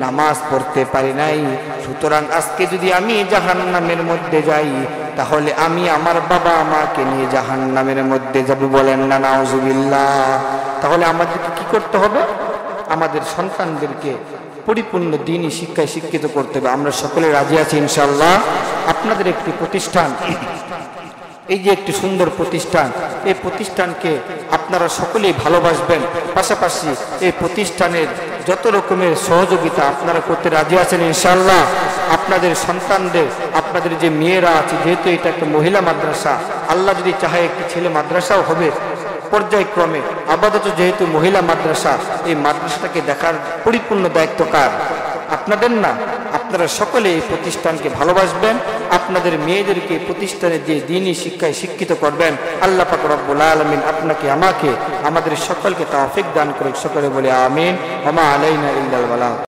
নামাজ পড়তে পারি নাই। সুতরাং আজকে যদি আমি জাহান্নামের মধ্যে যাই, তাহলে আমি আমার বাবা আমাকে নিয়ে জাহান্নামের মধ্যে যাব। বলেন না নাউজুবিল্লাহ। তাহলে আমাদেরকে কি করতে হবে? আমাদের সন্তানদেরকে পরিপূর্ণ দ্বীনি শিক্ষায় শিক্ষিত করতে হবে। আমরা সকলে রাজি আছি ইনশাআল্লাহ। আপনাদের একটি প্রতিষ্ঠান, এই যে একটি সুন্দর প্রতিষ্ঠান, এই প্রতিষ্ঠানকে আপনারা সকলেই ভালোবাসবেন। পাশাপাশি এই প্রতিষ্ঠানের যত রকমের সহযোগিতা আপনারা করতে রাজি আছেন ইনশাআল্লাহ। আপনাদের সন্তানদের, আপনাদের যে মেয়েরা আছে, যেহেতু এটা একটা মহিলা মাদ্রাসা, আল্লাহ যদি চাহে একটি ছেলে মাদ্রাসাও হবে পর্যায়ক্রমে। আপাতত যেহেতু মহিলা মাদ্রাসা, এই মাদ্রাসাটাকে দেখার পরিপূর্ণ দায়িত্ব কার? আপনাদের না? আপনারা সকলে এই প্রতিষ্ঠানকে ভালোবাসবেন, আপনাদের মেয়েদেরকে প্রতিষ্ঠানে দিয়ে দ্বীনি শিক্ষায় শিক্ষিত করবেন। আল্লাহ পাক রব্বুল আলামিন আপনাকে আমাকে আমাদের সকলকে তৌফিক দান করুক। সকলে বলে আমিন। ওয়া মা আলাইনা ইল্লাল বালাগ।